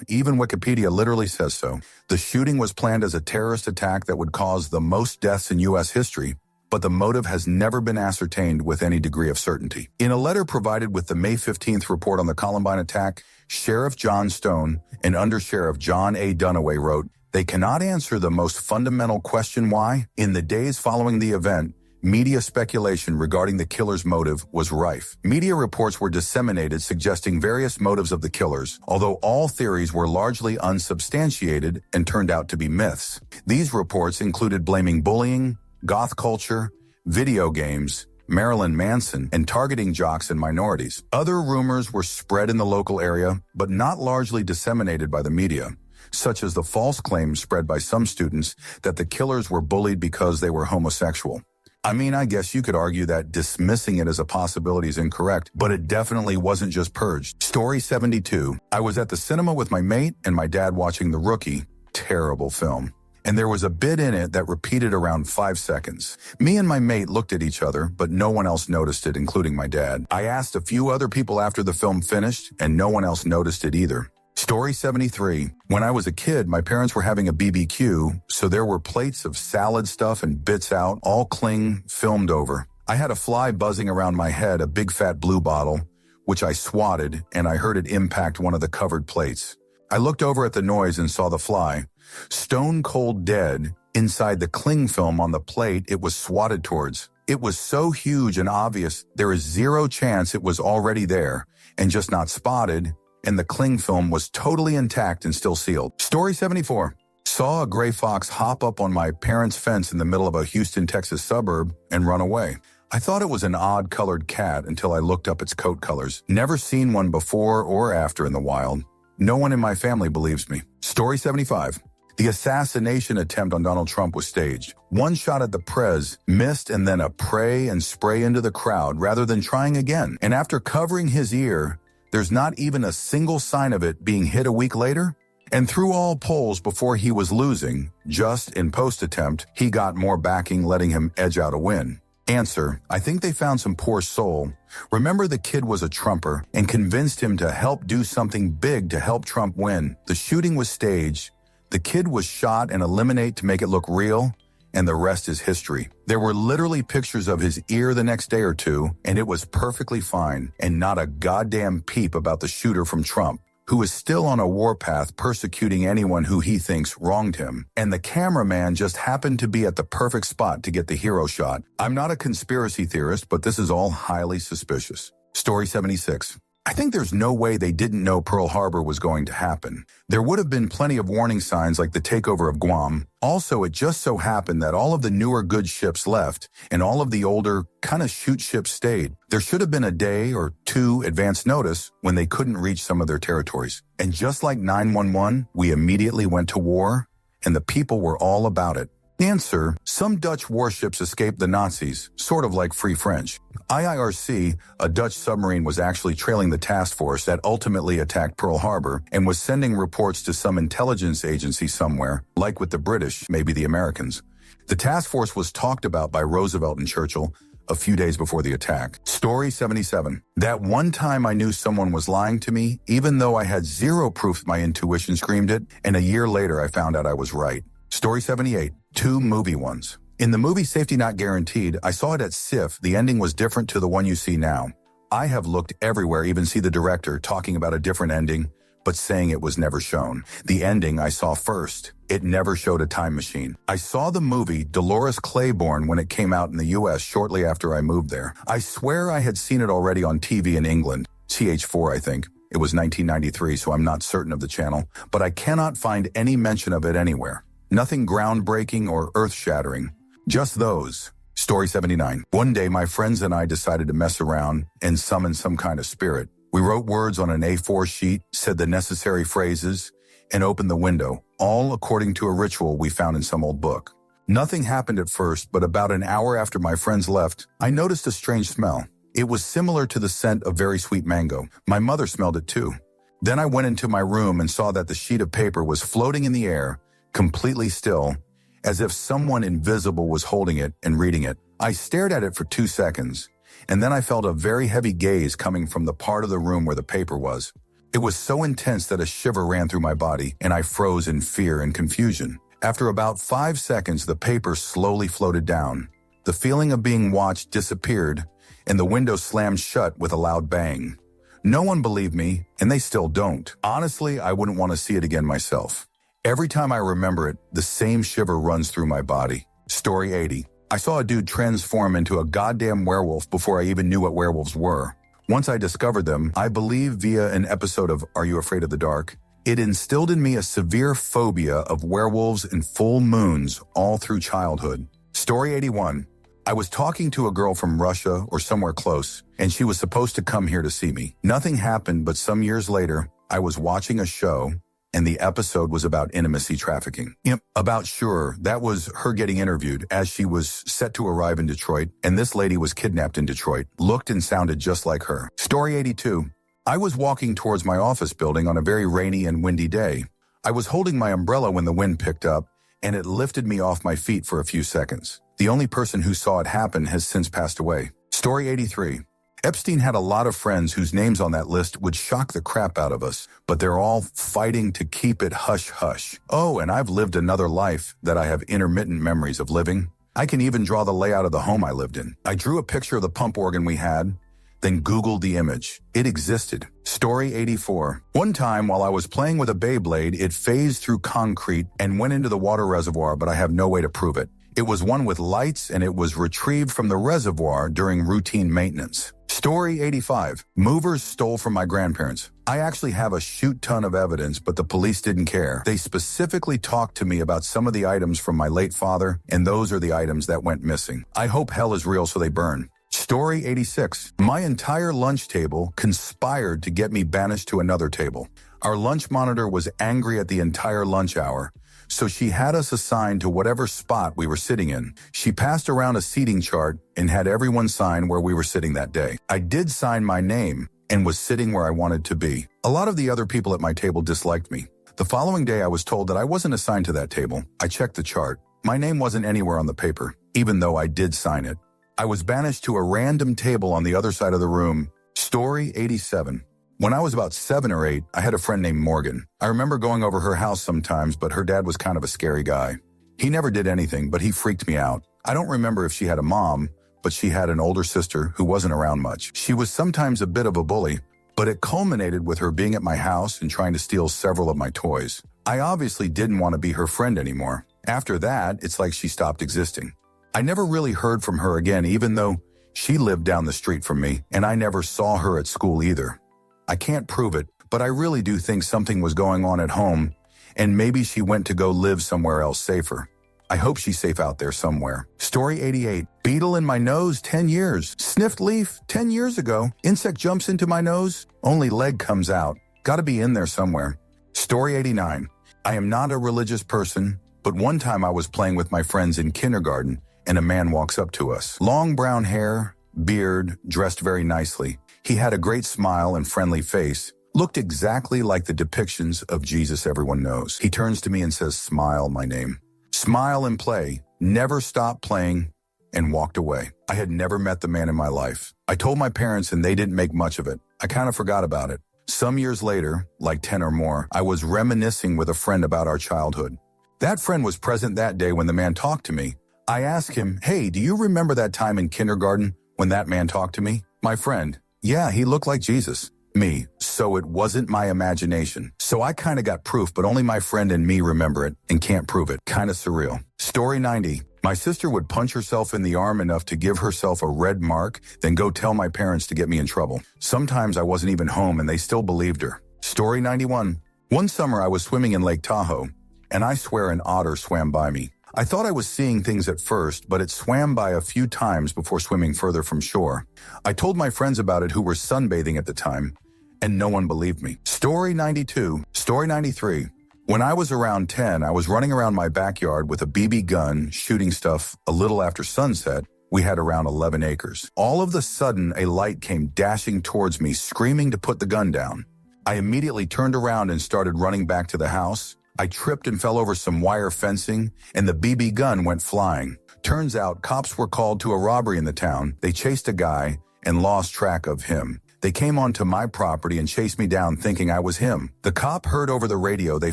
even Wikipedia literally says so. The shooting was planned as a terrorist attack that would cause the most deaths in U.S. history, but the motive has never been ascertained with any degree of certainty. In a letter provided with the May 15th report on the Columbine attack, Sheriff John Stone and Undersheriff John A. Dunaway wrote, "They cannot answer the most fundamental question why, in the days following the event, media speculation regarding the killer's motive was rife. Media reports were disseminated suggesting various motives of the killers, although all theories were largely unsubstantiated and turned out to be myths. These reports included blaming bullying, goth culture, video games, Marilyn Manson, and targeting jocks and minorities. Other rumors were spread in the local area, but not largely disseminated by the media, such as the false claims spread by some students that the killers were bullied because they were homosexual. I mean, I guess you could argue that dismissing it as a possibility is incorrect, but it definitely wasn't just purged. Story 72. I was at the cinema with my mate and my dad watching The Rookie. Terrible film. And there was a bit in it that repeated around 5 seconds. Me and my mate looked at each other, but no one else noticed it, including my dad. I asked a few other people after the film finished, and no one else noticed it either. Story 73. When I was a kid, my parents were having a BBQ, so there were plates of salad stuff and bits out, all cling filmed over. I had a fly buzzing around my head, a big fat blue bottle, which I swatted, and I heard it impact one of the covered plates. I looked over at the noise and saw the fly, stone cold dead, inside the cling film on the plate it was swatted towards. It was so huge and obvious there is zero chance it was already there and just not spotted, and the cling film was totally intact and still sealed. Story 74. Saw a gray fox hop up on my parents' fence in the middle of a Houston, Texas suburb and run away. I thought it was an odd-colored cat until I looked up its coat colors. Never seen one before or after in the wild. No one in my family believes me. Story 75. The assassination attempt on Donald Trump was staged. One shot at the prez, missed, and then a pray and spray into the crowd rather than trying again. And after covering his ear, there's not even a single sign of it being hit a week later. And through all polls before he was losing, just in post-attempt, he got more backing, letting him edge out a win. Answer: I think they found some poor soul. Remember, the kid was a Trumper and convinced him to help do something big to help Trump win. The shooting was staged. The kid was shot and eliminated to make it look real, and the rest is history. There were literally pictures of his ear the next day or two, and it was perfectly fine, and not a goddamn peep about the shooter from Trump, who is still on a warpath persecuting anyone who he thinks wronged him. And the cameraman just happened to be at the perfect spot to get the hero shot. I'm not a conspiracy theorist, but this is all highly suspicious. Story 76. I think there's no way they didn't know Pearl Harbor was going to happen. There would have been plenty of warning signs like the takeover of Guam. Also, it just so happened that all of the newer good ships left and all of the older kind of shoot ships stayed. There should have been a day or two advance notice when they couldn't reach some of their territories. And just like 911, we immediately went to war, and the people were all about it. Answer: some Dutch warships escaped the Nazis, sort of like Free French. IIRC, a Dutch submarine, was actually trailing the task force that ultimately attacked Pearl Harbor and was sending reports to some intelligence agency somewhere, like with the British, maybe the Americans. The task force was talked about by Roosevelt and Churchill a few days before the attack. Story 77. That one time I knew someone was lying to me, even though I had zero proof my intuition screamed it, and a year later I found out I was right. Story 78. 2 movie ones. In the movie Safety Not Guaranteed, I saw it at SIFF. The ending was different to the one you see now. I have looked everywhere, even see the director talking about a different ending, but saying it was never shown. The ending I saw first. It never showed a time machine. I saw the movie Dolores Claiborne when it came out in the US shortly after I moved there. I swear I had seen it already on TV in England. CH4, I think. It was 1993, so I'm not certain of the channel, but I cannot find any mention of it anywhere. Nothing groundbreaking or earth-shattering. Just those. Story 79. One day, my friends and I decided to mess around and summon some kind of spirit. We wrote words on an A4 sheet, said the necessary phrases, and opened the window, all according to a ritual we found in some old book. Nothing happened at first, but about an hour after my friends left, I noticed a strange smell. It was similar to the scent of very sweet mango. My mother smelled it too. Then I went into my room and saw that the sheet of paper was floating in the air, completely still, as if someone invisible was holding it and reading it. I stared at it for 2 seconds, and then I felt a very heavy gaze coming from the part of the room where the paper was. It was so intense that a shiver ran through my body, and I froze in fear and confusion. After about 5 seconds, the paper slowly floated down. The feeling of being watched disappeared, and the window slammed shut with a loud bang. No one believed me, and they still don't. Honestly, I wouldn't want to see it again myself. Every time I remember it, the same shiver runs through my body. Story 80. I saw a dude transform into a goddamn werewolf before I even knew what werewolves were. Once I discovered them, I believe via an episode of Are You Afraid of the Dark, it instilled in me a severe phobia of werewolves and full moons all through childhood. Story 81. I was talking to a girl from Russia or somewhere close, and she was supposed to come here to see me. Nothing happened, but some years later, I was watching a show, and the episode was about intimacy trafficking. Yep, about sure, that was her getting interviewed as she was set to arrive in Detroit, and this lady was kidnapped in Detroit, looked and sounded just like her. Story 82. I was walking towards my office building on a very rainy and windy day. I was holding my umbrella when the wind picked up, and it lifted me off my feet for a few seconds. The only person who saw it happen has since passed away. Story 83. Epstein had a lot of friends whose names on that list would shock the crap out of us, but they're all fighting to keep it hush-hush. Oh, and I've lived another life that I have intermittent memories of living. I can even draw the layout of the home I lived in. I drew a picture of the pump organ we had, then Googled the image. It existed. Story 84. One time while I was playing with a Beyblade, it phased through concrete and went into the water reservoir, but I have no way to prove it. It was one with lights, and it was retrieved from the reservoir during routine maintenance. Story 85. Movers stole from my grandparents. I actually have a shoot ton of evidence, but the police didn't care. They specifically talked to me about some of the items from my late father, and those are the items that went missing. I hope hell is real so they burn. Story 86. My entire lunch table conspired to get me banished to another table. Our lunch monitor was angry at the entire lunch hour, so she had us assigned to whatever spot we were sitting in. She passed around a seating chart and had everyone sign where we were sitting that day. I did sign my name and was sitting where I wanted to be. A lot of the other people at my table disliked me. The following day, I was told that I wasn't assigned to that table. I checked the chart. My name wasn't anywhere on the paper, even though I did sign it. I was banished to a random table on the other side of the room. Story 87. When I was about 7 or 8, I had a friend named Morgan. I remember going over her house sometimes, but her dad was kind of a scary guy. He never did anything, but he freaked me out. I don't remember if she had a mom, but she had an older sister who wasn't around much. She was sometimes a bit of a bully, but it culminated with her being at my house and trying to steal several of my toys. I obviously didn't want to be her friend anymore. After that, it's like she stopped existing. I never really heard from her again, even though she lived down the street from me, and I never saw her at school either. I can't prove it, but I really do think something was going on at home, and maybe she went to go live somewhere else safer. I hope she's safe out there somewhere. Story 88. Beetle in my nose, 10 years. Sniffed leaf, 10 years ago. Insect jumps into my nose, only leg comes out. Gotta be in there somewhere. Story 89. I am not a religious person, but one time I was playing with my friends in kindergarten, and a man walks up to us. Long brown hair, beard, dressed very nicely. He had a great smile and friendly face, looked exactly like the depictions of Jesus everyone knows. He turns to me and says, "Smile, my name." Smile and play, never stopped playing, and walked away. I had never met the man in my life. I told my parents and they didn't make much of it. I kind of forgot about it. Some years later, like 10 or more, I was reminiscing with a friend about our childhood. That friend was present that day when the man talked to me. I asked him, "Hey, do you remember that time in kindergarten when that man talked to me?" My friend, "Yeah, he looked like Jesus." Me, so it wasn't my imagination. So I kind of got proof, but only my friend and me remember it and can't prove it. Kind of surreal. Story 90. My sister would punch herself in the arm enough to give herself a red mark, then go tell my parents to get me in trouble. Sometimes I wasn't even home and they still believed her. Story 91. One summer I was swimming in Lake Tahoe, and I swear an otter swam by me. I thought I was seeing things at first, but it swam by a few times before swimming further from shore. I told my friends about it who were sunbathing at the time, and no one believed me. Story 92. Story 93. When I was around 10, I was running around my backyard with a BB gun, shooting stuff a little after sunset. We had around 11 acres. All of a sudden, a light came dashing towards me, screaming to put the gun down. I immediately turned around and started running back to the house. I tripped and fell over some wire fencing, and the BB gun went flying. Turns out cops were called to a robbery in the town. They chased a guy and lost track of him. They came onto my property and chased me down thinking I was him. The cop heard over the radio they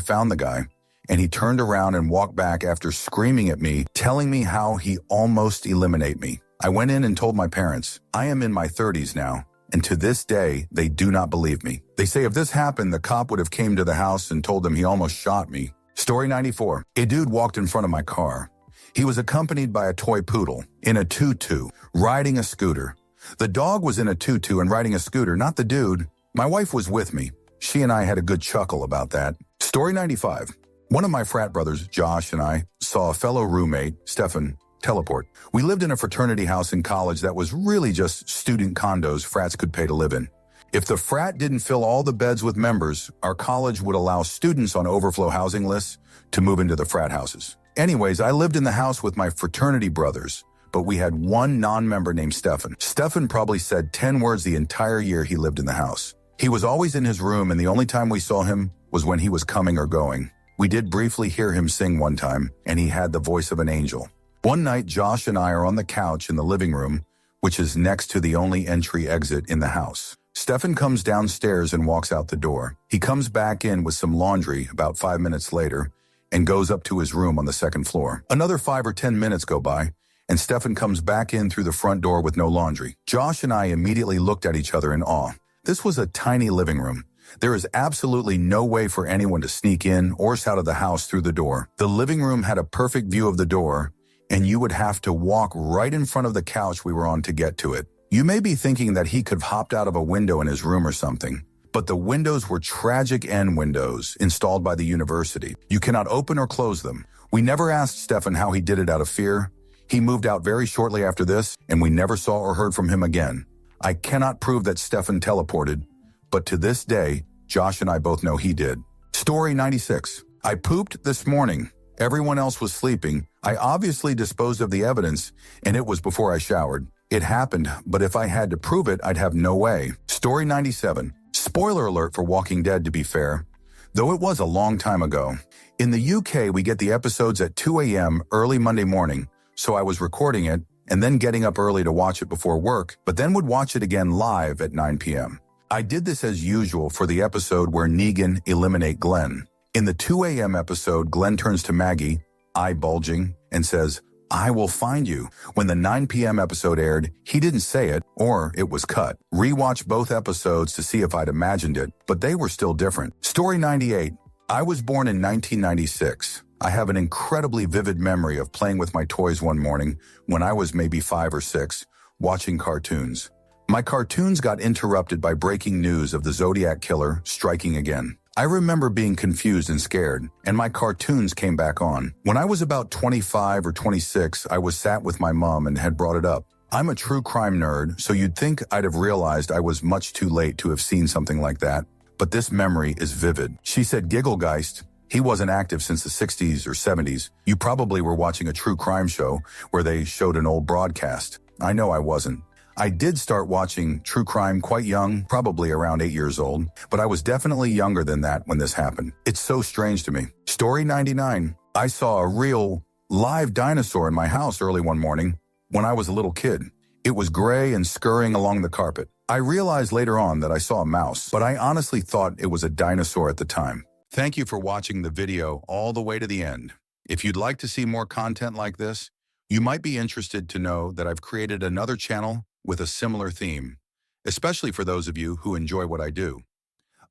found the guy, and he turned around and walked back after screaming at me, telling me how he almost eliminated me. I went in and told my parents. I am in my 30s now, and to this day, they do not believe me. They say if this happened, the cop would have came to the house and told them he almost shot me. Story 94. A dude walked in front of my car. He was accompanied by a toy poodle in a tutu, riding a scooter. The dog was in a tutu and riding a scooter, not the dude. My wife was with me. She and I had a good chuckle about that. Story 95. One of my frat brothers, Josh, and I saw a fellow roommate, Stefan, teleport. We lived in a fraternity house in college that was really just student condos frats could pay to live in. If the frat didn't fill all the beds with members, our college would allow students on overflow housing lists to move into the frat houses. Anyways, I lived in the house with my fraternity brothers, but we had one non-member named Stefan. Stefan probably said 10 words the entire year he lived in the house. He was always in his room, and the only time we saw him was when he was coming or going. We did briefly hear him sing one time, and he had the voice of an angel. One night, Josh and I are on the couch in the living room, which is next to the only entry-exit in the house. Stefan comes downstairs and walks out the door. He comes back in with some laundry about 5 minutes later and goes up to his room on the second floor. Another 5 or 10 minutes go by, and Stefan comes back in through the front door with no laundry. Josh and I immediately looked at each other in awe. This was a tiny living room. There is absolutely no way for anyone to sneak in or out of the house through the door. The living room had a perfect view of the door, and you would have to walk right in front of the couch we were on to get to it. You may be thinking that he could have hopped out of a window in his room or something, but the windows were tragic end windows installed by the university. You cannot open or close them. We never asked Stefan how he did it out of fear. He moved out very shortly after this, and we never saw or heard from him again. I cannot prove that Stefan teleported, but to this day, Josh and I both know he did. Story 96. I pooped this morning. Everyone else was sleeping. I obviously disposed of the evidence, and it was before I showered. It happened, but if I had to prove it, I'd have no way. Story 97. Spoiler alert for Walking Dead, to be fair, though it was a long time ago. In the UK, we get the episodes at 2 a.m. early Monday morning, so I was recording it and then getting up early to watch it before work, but then would watch it again live at 9 p.m. I did this as usual for the episode where Negan eliminate Glenn. In the 2 a.m. episode, Glenn turns to Maggie, eye bulging, and says, "I will find you." When the 9 p.m. episode aired, he didn't say it, or it was cut. Rewatch both episodes to see if I'd imagined it, but they were still different. Story 98. I was born in 1996. I have an incredibly vivid memory of playing with my toys one morning when I was maybe 5 or 6, watching cartoons. My cartoons got interrupted by breaking news of the Zodiac Killer striking again. I remember being confused and scared, and my cartoons came back on. When I was about 25 or 26, I was sat with my mom and had brought it up. I'm a true crime nerd, so you'd think I'd have realized I was much too late to have seen something like that, but this memory is vivid. She said, "Gigglegeist, he wasn't active since the 60s or 70s. You probably were watching a true crime show where they showed an old broadcast." I know I wasn't. I did start watching true crime quite young, probably around 8 years old, but I was definitely younger than that when this happened. It's so strange to me. Story 99. I saw a real, live dinosaur in my house early one morning when I was a little kid. It was gray and scurrying along the carpet. I realized later on that I saw a mouse, but I honestly thought it was a dinosaur at the time. Thank you for watching the video all the way to the end. If you'd like to see more content like this, you might be interested to know that I've created another channel with a similar theme, especially for those of you who enjoy what I do.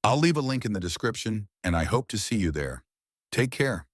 I'll leave a link in the description, and I hope to see you there. Take care.